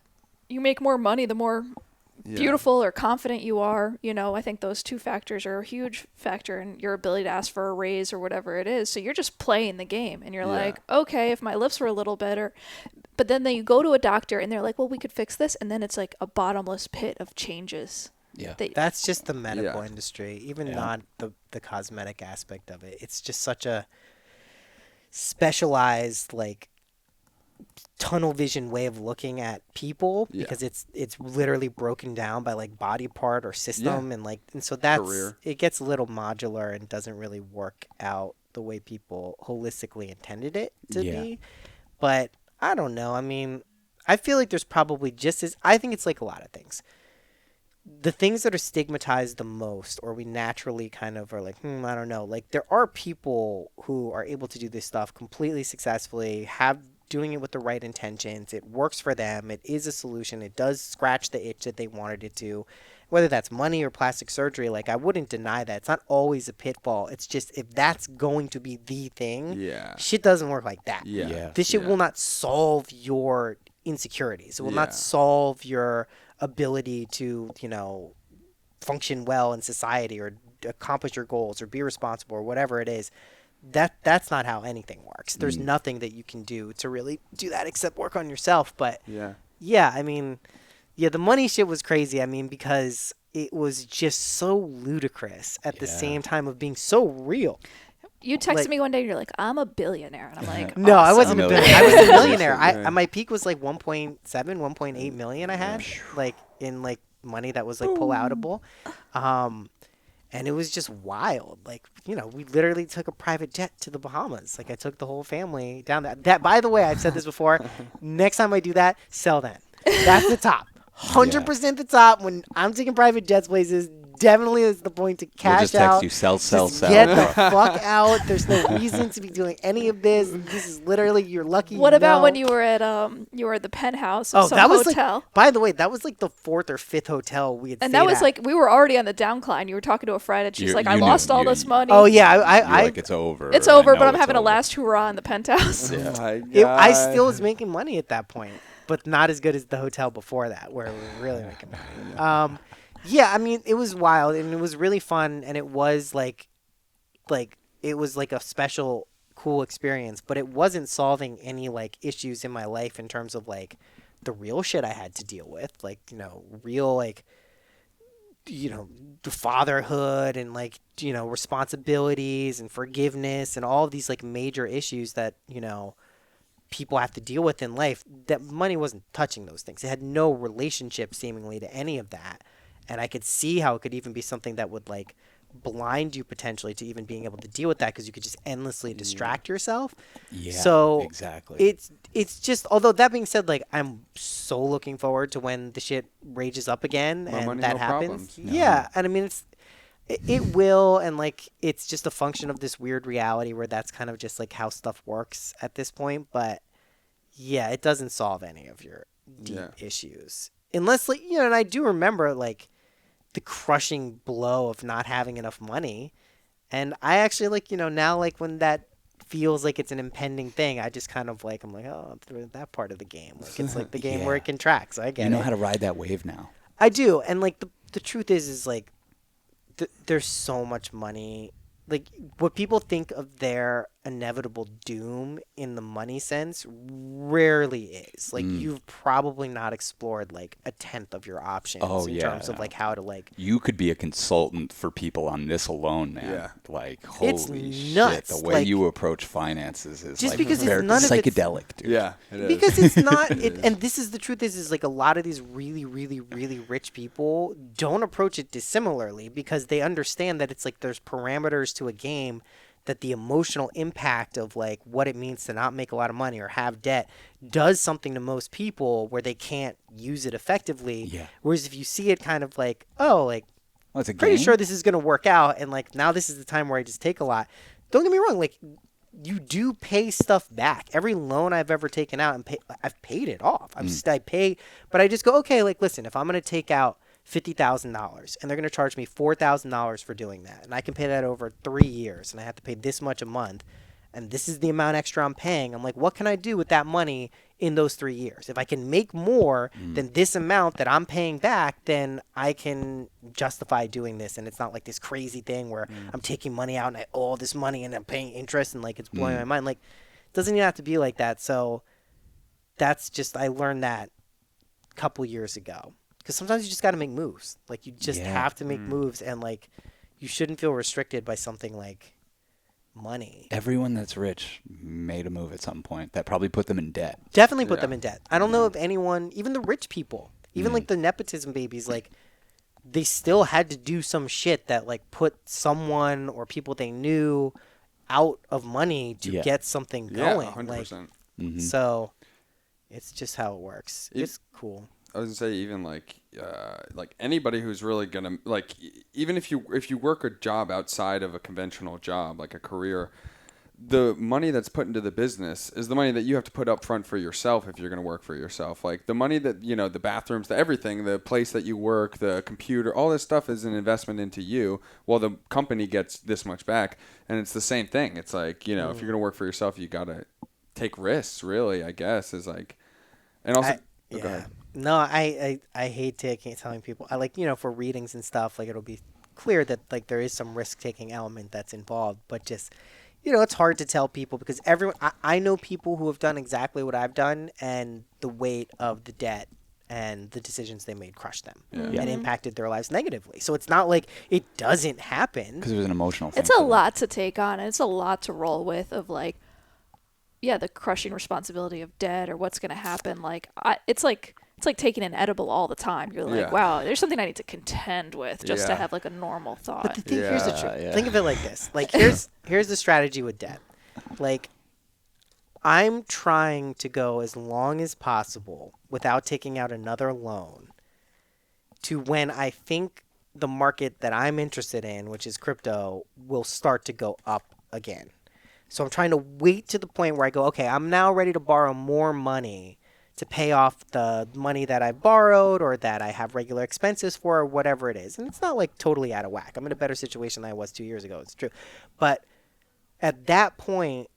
you make more money the more Yeah. beautiful or confident you are. I think those two factors are a huge factor in your ability to ask for a raise or whatever it is. So you're just playing the game and you're Yeah. like, okay, if my lips were a little better, but then you go to a doctor and they're like, well, we could fix this. And then it's like a bottomless pit of changes. Yeah. That's just the medical Yeah. industry, even Yeah. not the cosmetic aspect of it. It's just such a specialized, like, tunnel vision way of looking at people Yeah. because it's literally broken down by like body part or system and so that's Career. it gets a little modular and doesn't really work out the way people holistically intended it to Yeah. be. But I don't know. I mean, I feel like there's probably I think it's like a lot of things. The things that are stigmatized the most, or we naturally kind of are like, I don't know. Like, there are people who are able to do this stuff completely successfully, have doing it with the right intentions. It works for them. It is a solution. It does scratch the itch that they wanted it to. Whether that's money or plastic surgery, like, I wouldn't deny that. It's not always a pitfall. It's just, if that's going to be the thing, shit doesn't work like that. Yeah. This shit will not solve your insecurities. It will not solve your ability to, function well in society or accomplish your goals or be responsible or whatever it is. That's not how anything works. There's nothing that you can do to really do that except work on yourself. But I mean, the money shit was crazy. I mean, because it was just so ludicrous at the same time of being so real. You texted me one day and you're like, I'm a billionaire. And I'm like, no, I wasn't a billionaire. I was a millionaire. My peak was like 1.7, 1.8 million I had, like, in like money that was like pull-outable. And it was just wild. Like, we literally took a private jet to the Bahamas. Like, I took the whole family down there. That, by the way, I've said this before. Next time I do that, sell that. That's the top. 100% the top. When I'm taking private jets places, definitely is the point to cash we'll just text out. you, sell. Get the fuck out. There's no reason to be doing any of this. This is literally, you're lucky. What about when you were at the penthouse of some that was hotel? Like, by the way, that was like the 4th or 5th hotel we had. And that was like, we were already on the downcline. You were talking to a friend, and she's like, I lost all this money. Oh yeah, I like, it's over. It's over, but I'm having a last hurrah in the penthouse. Oh my God. I still was making money at that point, but not as good as the hotel before that, where we were really making money. Yeah, I mean, it was wild, and it was really fun, and it was like it was like a special, cool experience, but it wasn't solving any like issues in my life in terms of like the real shit I had to deal with, like, real, like, the fatherhood and like, responsibilities and forgiveness and all of these like major issues that, people have to deal with in life. That money wasn't touching those things. It had no relationship seemingly to any of that. And I could see how it could even be something that would like blind you potentially to even being able to deal with that, because you could just endlessly distract yourself. Yeah, so exactly. It's just, although that being said, like, I'm so looking forward to when the shit rages up again and that happens. Yeah, and I mean it will, and like it's just a function of this weird reality where that's kind of just like how stuff works at this point. But yeah, it doesn't solve any of your deep issues unless, like, and I do remember like the crushing blow of not having enough money. And I actually, like, now, like, when that feels like it's an impending thing, I just kind of like, I'm like, oh, I'm through that part of the game. Like, it's like the game where it can track, so I get it. You know how to ride that wave now. I do. And like the truth is like there's so much money. Like, what people think of their inevitable doom in the money sense rarely is. Like, you've probably not explored, like, 1/10 of your options in terms of, like, how to, like... You could be a consultant for people on this alone, man. Yeah. Like, holy it's nuts. Shit. The way, like, you approach finances is, just like, because very psychedelic, dude. Yeah, it is. Because it's not... and this is the truth is, like, a lot of these really, really, really rich people don't approach it dissimilarly, because they understand that it's, like, there's parameters to a game, that the emotional impact of like what it means to not make a lot of money or have debt does something to most people where they can't use it effectively. Yeah. Whereas if you see it kind of like, oh, like, well, it's a pretty game. sure this is going to work out, and like now this is the time where I just take a lot. Don't get me wrong, like, you do pay stuff back. Every loan I've ever taken out, and I've paid it off. I pay, but I just go, okay, like, listen, if I'm going to take out $50,000 and they're going to charge me $4,000 for doing that, and I can pay that over 3 years, and I have to pay this much a month, and this is the amount extra I'm paying. I'm like, what can I do with that money in those 3 years? If I can make more than this amount that I'm paying back, then I can justify doing this, and it's not like this crazy thing where I'm taking money out and I owe all this money and I'm paying interest and like it's blowing my mind. Like, it doesn't even have to be like that. So that's just, I learned that a couple years ago. Because sometimes you just got to make moves. Like, you just have to make moves, and like, you shouldn't feel restricted by something like money. Everyone that's rich made a move at some point that probably put them in debt. Definitely put them in debt. I don't know if anyone, even the rich people, even like the nepotism babies, like, they still had to do some shit that like put someone or people they knew out of money to get something going. 100%. Like, so it's just how it works. It's cool. I was gonna say, even like anybody who's really gonna, like, even if you work a job outside of a conventional job, like a career, the money that's put into the business is the money that you have to put up front for yourself if you're going to work for yourself. Like the money that, the bathrooms, everything, the place that you work, the computer, all this stuff is an investment into you. Well, the company gets this much back. And it's the same thing. It's like, if you're going to work for yourself, you got to take risks, really, I guess, is like, and also, go ahead. No, I hate telling people, I like, for readings and stuff, like it'll be clear that like there is some risk taking element that's involved, but just, it's hard to tell people because I know people who have done exactly what I've done, and the weight of the debt and the decisions they made crushed them and impacted their lives negatively. So it's not like it doesn't happen. Because it was an emotional thing. It's a lot to take on, and it's a lot to roll with of like, the crushing responsibility of debt or what's going to happen. Like, it's like taking an edible all the time. You're like, wow, there's something I need to contend with just to have like a normal thought. But the thing, here's the truth. Yeah. Think of it like this. Like, here's the strategy with debt. Like, I'm trying to go as long as possible without taking out another loan to when I think the market that I'm interested in, which is crypto, will start to go up again. So I'm trying to wait to the point where I go, okay, I'm now ready to borrow more money to pay off the money that I've borrowed or that I have regular expenses for or whatever it is. And it's not like totally out of whack. I'm in a better situation than I was 2 years ago. It's true. But at that point,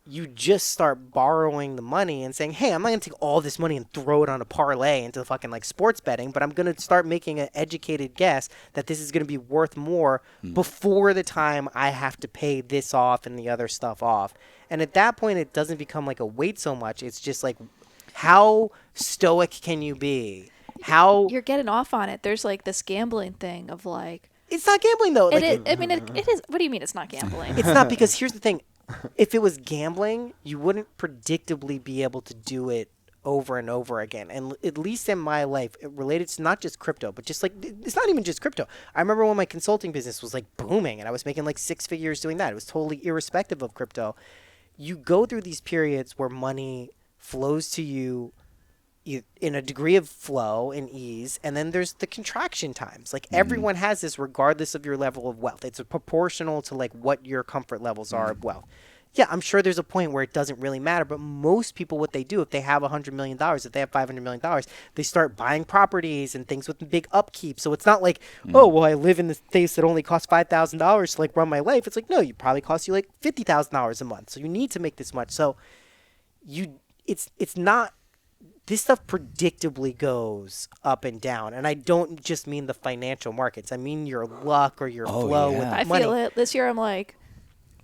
you just start borrowing the money and saying, hey, I'm not going to take all this money and throw it on a parlay into fucking like sports betting, but I'm going to start making an educated guess that this is going to be worth more before the time I have to pay this off and the other stuff off. And at that point, it doesn't become like a weight so much. It's just like, how stoic can you be? How you're getting off on it. There's like this gambling thing of like, it's not gambling though. It is. I mean, it is. What do you mean it's not gambling? It's not, because here's the thing. If it was gambling, you wouldn't predictably be able to do it over and over again. And at least in my life, it related to not just crypto, but just like, it's not even just crypto. I remember when my consulting business was like booming and I was making like 6 figures doing that. It was totally irrespective of crypto. You go through these periods where money flows to you in a degree of flow and ease, and then there's the contraction times. Like everyone has this regardless of your level of wealth. It's proportional to like what your comfort levels are of wealth. Yeah, I'm sure there's a point where it doesn't really matter, but most people, what they do, if they have $100 million, if they have $500 million, they start buying properties and things with big upkeep. So it's not like, oh, well, I live in this place that only costs $5,000 to like run my life. It's like, no, it probably costs you like $50,000 a month. So you need to make this much. So it's not, this stuff predictably goes up and down. And I don't just mean the financial markets. I mean your luck or your flow with money. I feel it. This year I'm like,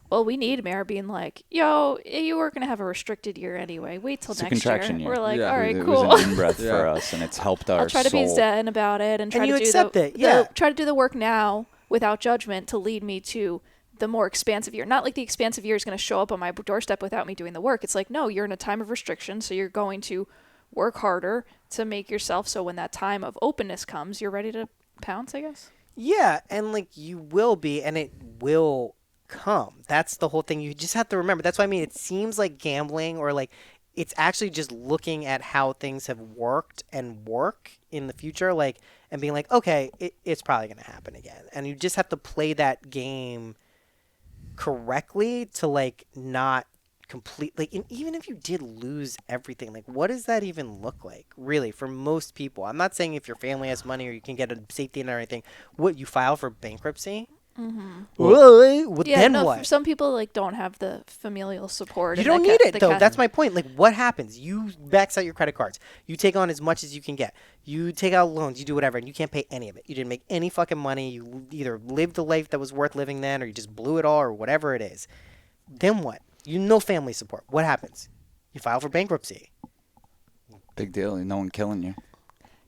well, we need Mare being like, yo, you were going to have a restricted year anyway. Wait till next contraction year. Year. We're like, all right, cool. It was an in-breath for us, and it's helped our I'll try to be zen about it and try you to do accept it. Yeah. try to do the work now without judgment to lead me to the more expansive year. Not like the expansive year is going to show up on my doorstep without me doing the work. It's like, no, you're in a time of restriction, so you're going to work harder to make yourself so when that time of openness comes, you're ready to pounce, I guess. Yeah, and like you will be, and it will come. That's the whole thing. You just have to remember. That's what I mean. It seems like gambling, or like it's actually just looking at how things have worked and work in the future, like, and being like, okay, it's probably going to happen again. And you just have to play that game correctly to like not completely, and even if you did lose everything, like what does that even look like really for most people? I'm not saying if your family has money or you can get a safety net or anything, what, you file for bankruptcy? Then what? Some people like don't have the familial support. You don't need it though. That's my point. Like, what happens? You max out your credit cards. You take on as much as you can get. You take out loans. You do whatever, and you can't pay any of it. You didn't make any fucking money. You either lived the life that was worth living then, or you just blew it all, or whatever it is. Then what? You no family support. What happens? You file for bankruptcy. Big deal. No one killing you.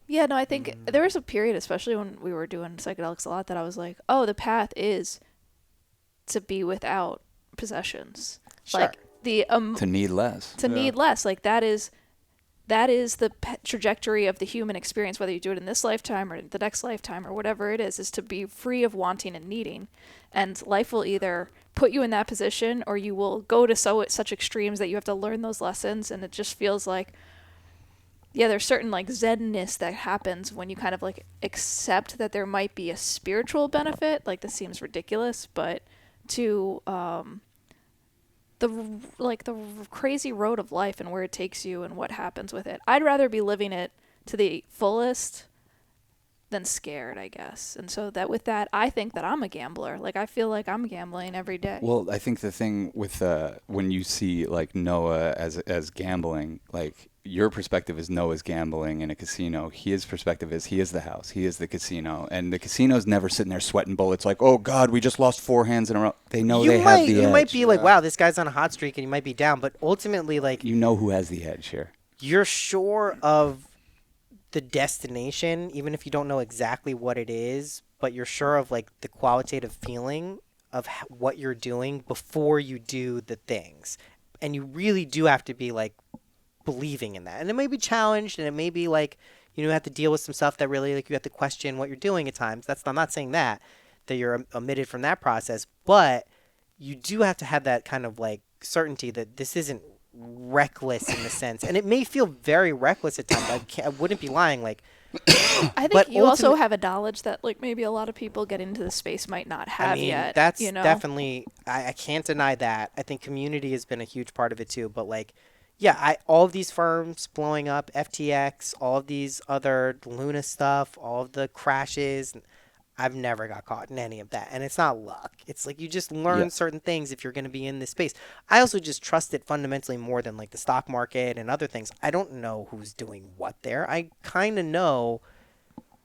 Yeah, no, I think there was a period, especially when we were doing psychedelics a lot, that I was like, oh, the path is to be without possessions. Sure. Like the to need less. To need less. Like that is the trajectory of the human experience, whether you do it in this lifetime or the next lifetime or whatever it is to be free of wanting and needing. And life will either put you in that position or you will go to such extremes that you have to learn those lessons. And it just feels like, yeah, there's certain like zenness that happens when you kind of like accept that there might be a spiritual benefit. Like this seems ridiculous, but to the crazy road of life and where it takes you and what happens with it. I'd rather be living it to the fullest than scared, I guess. And so that with that, I think that I'm a gambler. Like, I feel like I'm gambling every day. Well, I think the thing with when you see like Noah as gambling, like your perspective is Noah's gambling in a casino. His perspective is he is the house, he is the casino, and the casino's never sitting there sweating bullets like, oh God, we just lost 4 hands in a row. They know they have the edge. You might be like, wow, this guy's on a hot streak, and you might be down, but ultimately, like, You know who has the edge here. you're sure of the destination, even if you don't know exactly what it is, but you're sure of like the qualitative feeling of what you're doing before you do the things. And you really do have to be like believing in that. And it may be challenged, and it may be like, you have to deal with some stuff that really like you have to question what you're doing at times. I'm not saying that you're omitted from that process, but you do have to have that kind of like certainty that this isn't reckless in the sense, and it may feel very reckless at times. I wouldn't be lying. Like, I think you also have a knowledge that like maybe a lot of people get into the space might not have yet. That's definitely. I can't deny that. I think community has been a huge part of it too. But like, yeah, all of these firms blowing up, FTX, all of these other Luna stuff, all of the crashes. I've never got caught in any of that. And it's not luck. It's like you just learn certain things if you're going to be in this space. I also just trust it fundamentally more than like the stock market and other things. I don't know who's doing what there. I kind of know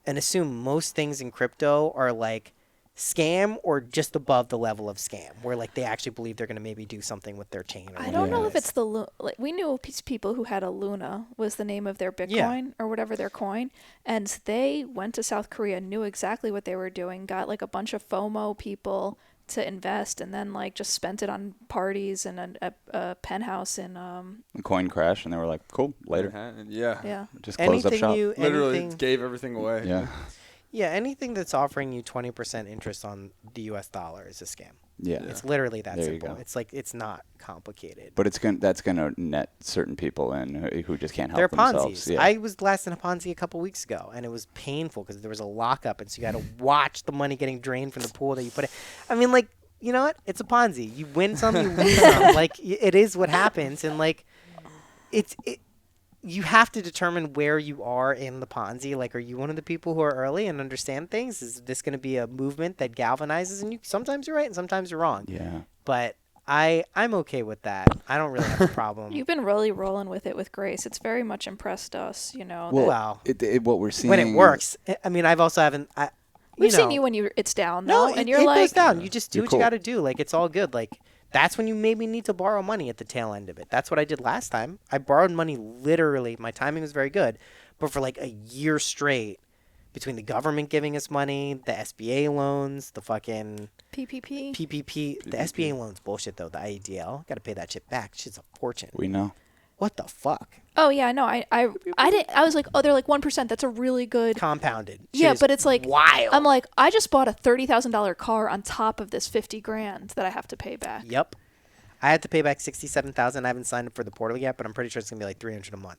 and assume most things in crypto are like scam or just above the level of scam, where like they actually believe they're going to maybe do something with their chain. I don't know if it's the like we knew people who had a Luna was the name of their Bitcoin or whatever their coin, and they went to South Korea, knew exactly what they were doing, got like a bunch of FOMO people to invest, and then like just spent it on parties and a penthouse in The coin crashed, and they were like, cool, later. Yeah. Just closed up shop. Literally gave everything away. Yeah. Yeah, anything that's offering you 20% interest on the U.S. dollar is a scam. Yeah. It's literally that There you simple. go. It's like, it's not complicated. But that's gonna net certain people in who just can't They're help themselves. Ponzi's. Yeah. I was last in a Ponzi a couple weeks ago, and it was painful because there was a lockup, and so you got to watch the money getting drained from the pool that you put in. I mean, like, you know what? It's a Ponzi. You win some, you lose some. Like, it is what happens, and like, you have to determine where you are in the Ponzi. Like, are you one of the people who are early and understand things? Is this going to be a movement that galvanizes? And sometimes you're right and sometimes you're wrong. Yeah. But I'm okay with that. I don't really have a problem. You've been really rolling with it with Grace. It's very much impressed us, Well, what we're seeing when it works. I mean, I've also haven't. We've seen you when it's down, though, no, and it you're like, goes down. You just do You're what cool. you got to do. Like, it's all good. Like, that's when you maybe need to borrow money at the tail end of it. That's what I did last time. I borrowed money literally. My timing was very good. But for like a year straight, between the government giving us money, the SBA loans, the fucking PPP. The SBA loans bullshit, though. The IEDL. Got to pay that shit back. Shit's a fortune. We know. What the fuck? oh yeah, no, I didn't. I was like, oh, they're like 1%. That's a really good. Compounded. Yeah, Shit but is it's like wild. I'm like, I just bought a $30,000 car on top of this $50,000 that I have to pay back. Yep. I had to pay back $67,000. I haven't signed up for the portal yet, but I'm pretty sure it's gonna be like $300 a month.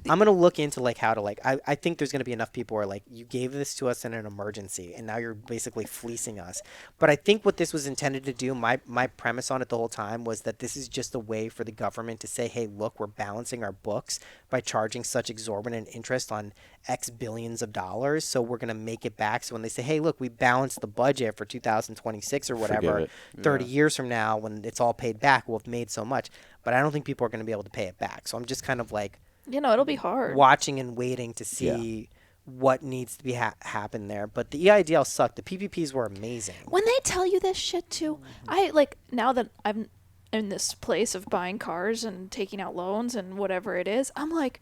I'm gonna look into like how to like. I think there's gonna be enough people who are like, you gave this to us in an emergency, and now you're basically fleecing us. But I think what this was intended to do, my premise on it the whole time was that this is just a way for the government to say, hey, look, we're balancing our books by charging such exorbitant interest on X billions of dollars, so we're gonna make it back. So when they say, hey, look, we balanced the budget for 2026 or whatever, 30 years from now when it's all paid back, we'll have made so much. But I don't think people are gonna be able to pay it back. So I'm just kind of like. It'll be hard. Watching and waiting to see what needs to be happen there. But the EIDL sucked. The PPPs were amazing. When they tell you this shit too, I like now that I'm in this place of buying cars and taking out loans and whatever it is, I'm like,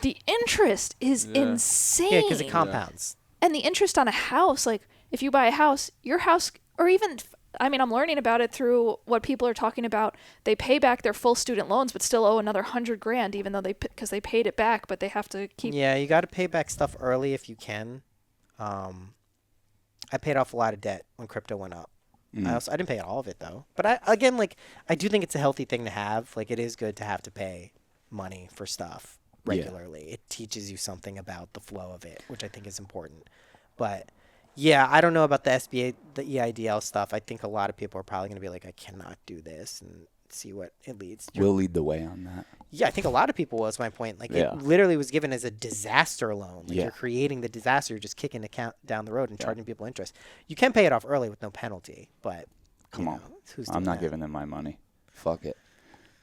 the interest is insane. Yeah, because it compounds. And the interest on a house, like if you buy a house, your house, or even, I mean, I'm learning about it through what people are talking about. They pay back their full student loans, but still owe another $100,000, even though because they paid it back, but they have to keep. Yeah, you got to pay back stuff early if you can. I paid off a lot of debt when crypto went up. I didn't pay all of it though. But I do think it's a healthy thing to have. Like, it is good to have to pay money for stuff regularly. It teaches you something about the flow of it, which I think is important. But yeah, I don't know about the SBA, the EIDL stuff. I think a lot of people are probably going to be like, I cannot do this. And see what it leads to. We'll lead the way on that. Yeah, I think a lot of people was my point. Like, Yeah. it literally was given as a disaster loan. Like, Yeah. you're creating the disaster. You're just kicking the count down the road and charging people interest. You can pay it off early with no penalty, but Come on. who's I'm doing not that? giving them my money. Fuck it.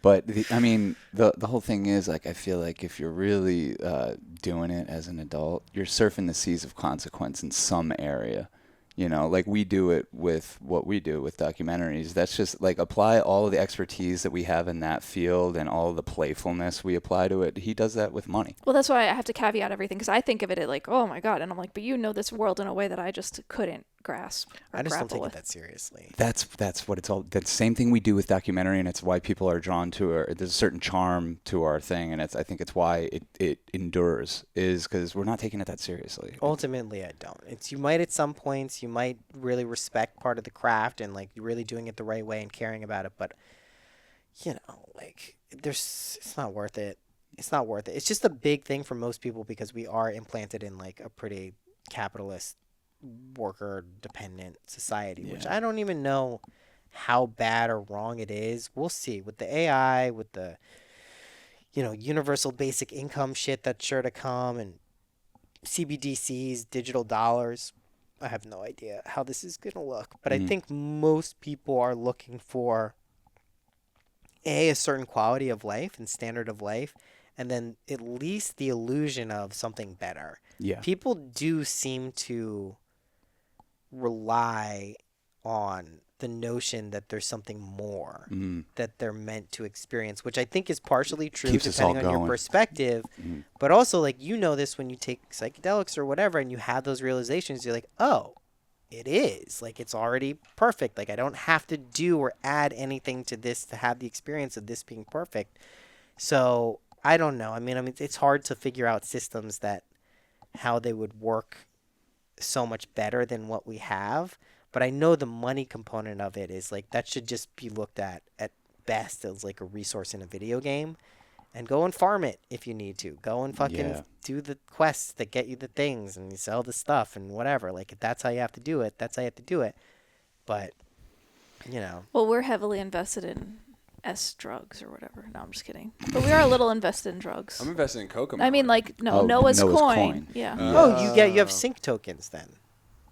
But the whole thing is, like, I feel like if you're really doing it as an adult, you're surfing the seas of consequence in some area. You know, like we do it with what we do with documentaries. That's just like apply all of the expertise that we have in that field and all of the playfulness we apply to it. He does that with money. Well, that's why I have to caveat everything, because I think of it like, oh my God. And I'm like, but you know this world in a way that I just couldn't grasp or I just don't grapple take with. it that seriously. That's what it's all. That's the same thing we do with documentary, and it's why people are drawn to it. There's a certain charm to our thing, and I think it's why it endures, is because we're not taking it that seriously. Ultimately, I don't. You might at some points, you might really respect part of the craft and like you're really doing it the right way and caring about it, but like it's not worth it. It's not worth it. It's just a big thing for most people because we are implanted in like a pretty capitalist, worker dependent society, which I don't even know how bad or wrong it is. We'll see with the AI, with the universal basic income shit that's sure to come, and CBDCs, digital dollars. I have no idea how this is going to look, but I think most people are looking for a certain quality of life and standard of life, and then at least the illusion of something better. Yeah. People do seem to rely on the notion that there's something more that they're meant to experience, which I think is partially true Keeps us all depending on your going. perspective. But also, like, this when you take psychedelics or whatever and you have those realizations, you're like, oh, it is. Like, it's already perfect. Like, I don't have to do or add anything to this to have the experience of this being perfect. So, I don't know. I mean, it's hard to figure out systems how they would work so much better than what we have. But I know the money component of it is like that should just be looked at best as like a resource in a video game, and go and farm it if you need to. Go and fucking do the quests that get you the things and you sell the stuff and whatever. Like if that's how you have to do it, that's how you have to do it. But Well, we're heavily invested in drugs or whatever. No, I'm just kidding. But we are a little invested in drugs. I'm invested in Kokomo. I mean, like Noah's Noah's coin. coin. Yeah. you have sync tokens then.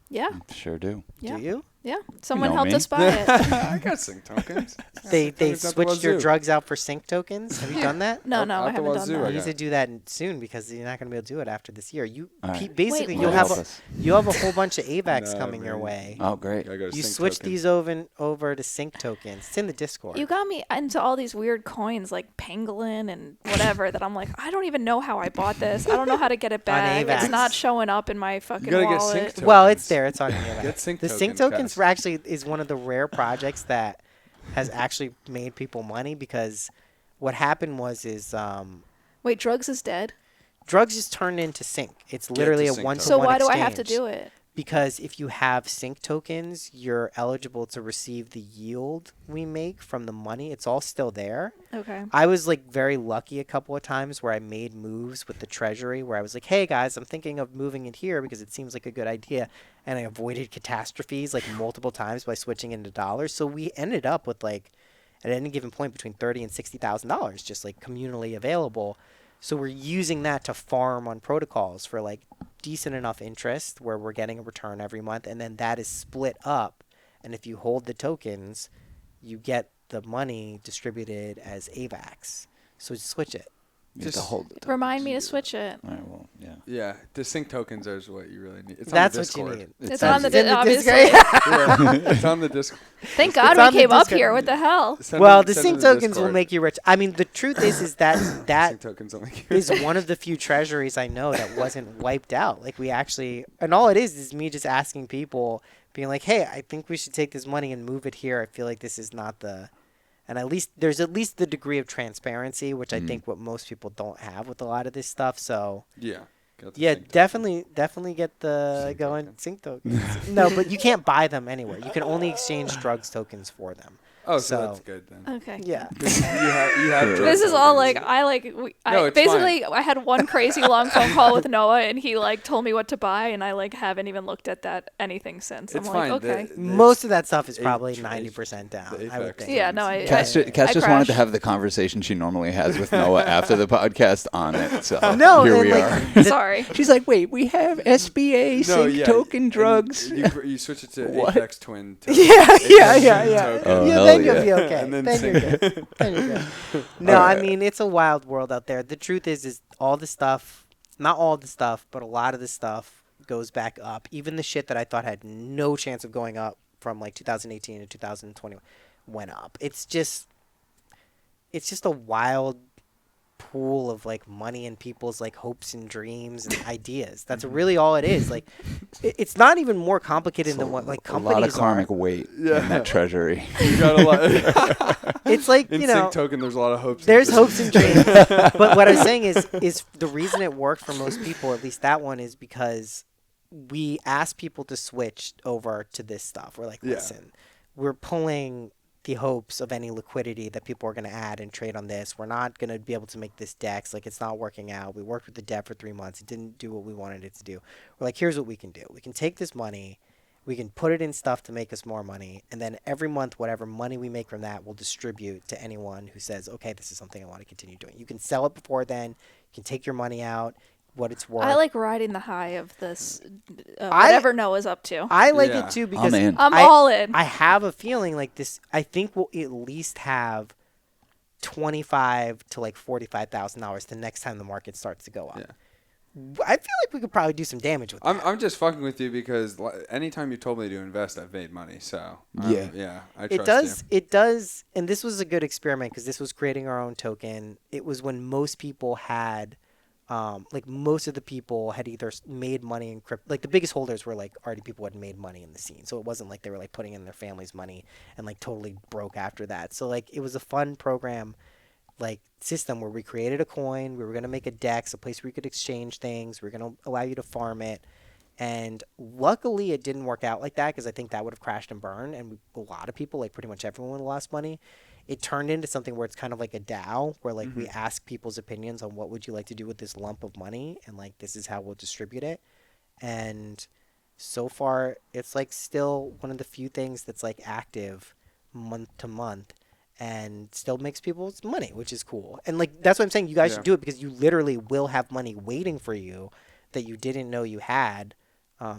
Yeah. Sure do. Yeah. Do you? Yeah. Someone know helped me. us buy it. I got sync tokens. They Tokens at the switched your wazoo. drugs out for sync tokens. Have you done that? No, Out I the haven't done wazoo, You I that. need got to do that soon because you're not going to be able to do it after this year. All right. Basically Wait, you'll what? have a whole bunch of AVAX No, coming your man. way. Oh, great. Gotta go to You sync switch token. these over to sync tokens. It's in the Discord. You got me into all these weird coins like pangolin and whatever that I'm like, I don't even know how I bought this. I don't know how to get it back. AVAX. It's not showing up in my fucking gotta get wallet. sync tokens. Well, it's there. It's on your Get sync The sync tokens, tokens Cass. were actually is one of the rare projects that has actually made people money because what happened was Wait, drugs is dead? drugs just turned into sync. It's literally a sync one-to-one So why do I exchange. have to do it? Because if you have sync tokens, you're eligible to receive the yield we make from the money. It's all still there. Okay. I was like very lucky a couple of times where I made moves with the treasury where I was like, hey guys, I'm thinking of moving it here because it seems like a good idea. And I avoided catastrophes like multiple times by switching into dollars. So we ended up with like at any given point between $30,000 and $60,000 just like communally available. So we're using that to farm on protocols for like decent enough interest where we're getting a return every month. And then that is split up. And if you hold the tokens, you get the money distributed as AVAX. So just switch it. You have to Just hold it. Remind me to switch it. All right, well, yeah. Yeah, the sync tokens is what you really need. It's That's on the what you Discord. need. It's on the in the obviously. Discord. It's on the Discord. Thank God It's we on the came up Discord. here. What the hell? Well, the sync to tokens will Discord. make you rich. I mean, the truth is that Sync tokens will make you is one of the few treasuries I know that wasn't wiped out. Like we actually, and all it is me just asking people, being like, "Hey, I think we should take this money and move it here. I feel like this is not the," and there's at least the degree of transparency, which I think what most people don't have with a lot of this stuff. So Yeah. Got the yeah, sync definitely get the Sync going token. sync tokens. No, but you can't buy them anywhere. You can only exchange drugs tokens for them. Oh, so that's good then. Okay. Yeah. You have This is all like No, it's basically I had one crazy long phone call with Noah, and he like told me what to buy, and I like haven't even looked at that anything since. It's I'm fine. like, okay. Most of that stuff is A- probably a- 90% down. the I would apex think. Yeah, no, I Cass just wanted to crashed. have the conversation she normally has with Noah after the podcast on it. So No, here and, we like, are. Sorry. She's like, wait, we have SBA sync token and drugs. You switch it to What? Apex Twin. Token. Yeah. Token. Oh, yeah, hell then you'll yeah. be okay. And then Then sing you're good. Then you're good. No, All right. I mean, it's a wild world out there. The truth is all the stuff, not all the stuff, but a lot of the stuff goes back up. Even the shit that I thought had no chance of going up from like 2018 to 2020 went up. It's just a wild pool of like money and people's like hopes and dreams and ideas. That's really all it is. Like, it's not even more complicated than what like A lot companies of karmic are. weight Yeah. in that treasury. You got a lot. It's like, In you know, sync token, there's a lot of hopes. there's hopes and dreams. But what I was saying is the reason it worked for most people, at least that one, is because we asked people to switch over to this stuff. We're like, Yeah. listen, we're pulling the hopes of any liquidity that people are going to add and trade on this. We're not going to be able to make this DEX. Like, it's not working out. We worked with the debt for 3 months. It didn't do what we wanted it to do. We're like, here's what we can do. We can take this money. We can put it in stuff to make us more money. And then every month, whatever money we make from that, we'll distribute to anyone who says, okay, this is something I want to continue doing. You can sell it before then. You can take your money out, what it's worth. I like riding the high of this, I- whatever Noah's up to. I like Yeah. it too because in. I'm all in. I have a feeling like this. I think we'll at least have $25,000 to like $45,000 the next time the market starts to go up. Yeah. I feel like we could probably do some damage with that. I'm just fucking with you because anytime you told me to invest, I've made money. So Yeah. I trust It does, and this was a good experiment because this was creating our own token. It was when most people had, like most of the people had either made money in crypto. Like the biggest holders were like already people who had made money in the scene. So it wasn't like they were like putting in their family's money and like totally broke after that. So like it was a fun program, like system where we created a coin. We were going to make a DEX, a place where you could exchange things. We were going to allow you to farm it. And luckily it didn't work out like that because I think that would have crashed and burned. And a lot of people, like pretty much everyone, lost money. It turned into something where it's kind of like a DAO where like we ask people's opinions on what would you like to do with this lump of money. And like, this is how we'll distribute it. And so far it's like still one of the few things that's like active month to month and still makes people's money, which is cool. And like, that's what I'm saying. You guys should do it because you literally will have money waiting for you that you didn't know you had.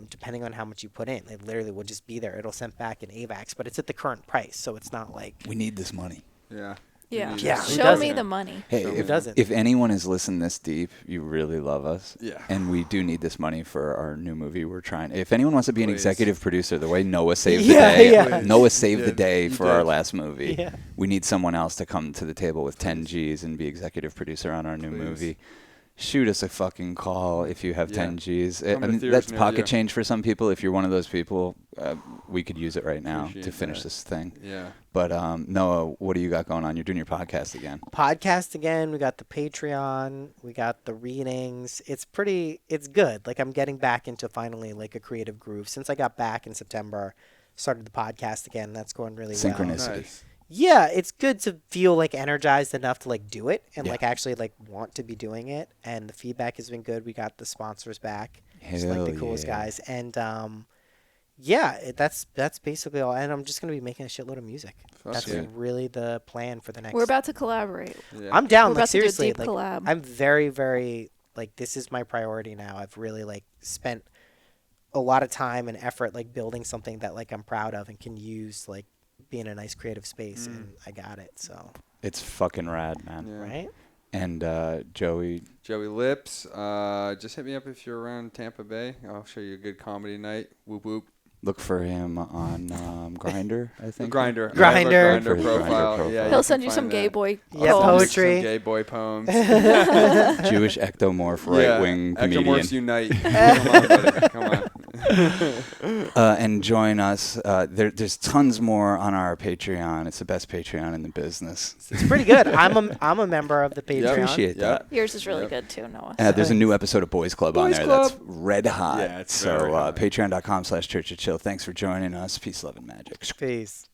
Depending on how much you put in, it literally will just be there. It'll send back in AVAX, but it's at the current price, so it's not like We need this money. Yeah. Yeah. Yeah, who Show doesn't? me the money. Hey, Who if, doesn't? if anyone has listened this deep, you really love us. Yeah. And we do need this money for our new movie we're trying. If anyone wants to be an Please. executive producer, the way Noah saved Yeah, the day, yeah. Noah saved the You day did. for You our did. last movie. Yeah. We need someone else to come to the table with 10 G's and be executive producer on our new Please. movie. Shoot us a fucking call if you have Yeah. 10 G's. Come I to mean, theaters that's near pocket you. change for some people. If you're one of those people, we could use it right now Appreciate to finish that. this thing. Yeah. But Noah, what do you got going on? You're doing your podcast again. podcast again. We got the Patreon. We got the readings. It's good. Like I'm getting back into finally like a creative groove. Since I got back in September, started the podcast again. That's going really well. Synchronicity. Nice. Yeah, it's good to feel like energized enough to like do it and Yeah. like actually like want to be doing it. And the feedback has been good. We got the sponsors back. Just like the Hell coolest yeah. guys. And yeah, that's basically all. And I'm just gonna be making a shitload of music. Fuck That's yeah. really the plan for the next. We're about to collaborate. Yeah. I'm down. We're Like about to do a seriously, deep like collab. I'm very, very like this is my priority now. I've really like spent a lot of time and effort like building something that like I'm proud of and can use like be in a nice creative space, and I got it. So It's fucking rad, man. Yeah. right. And Joey, Joey Lips, just hit me up if you're around Tampa Bay. I'll show you a good comedy night. Whoop whoop. look for him on Grinder, I think. Grinder. Grindr. Grinder For his Grindr profile. profile. Yeah, He'll can send you find some gay that. boy Yeah, poems. poetry. Some gay boy poems. Jewish ectomorph right-wing comedian. Ectomorphs unite. Come on, buddy. Come on. And join us. There's tons more on our Patreon. It's the best Patreon in the business. It's pretty good. I'm a member of the Patreon. Appreciate that. Yours is really Yep. good too, Noah. There's a new episode of Boys Club on Boys there Club. that's red hot. Yeah, it's so very hot. patreon.com/churchofchill. Thanks for joining us. Peace, love, and magic. Peace.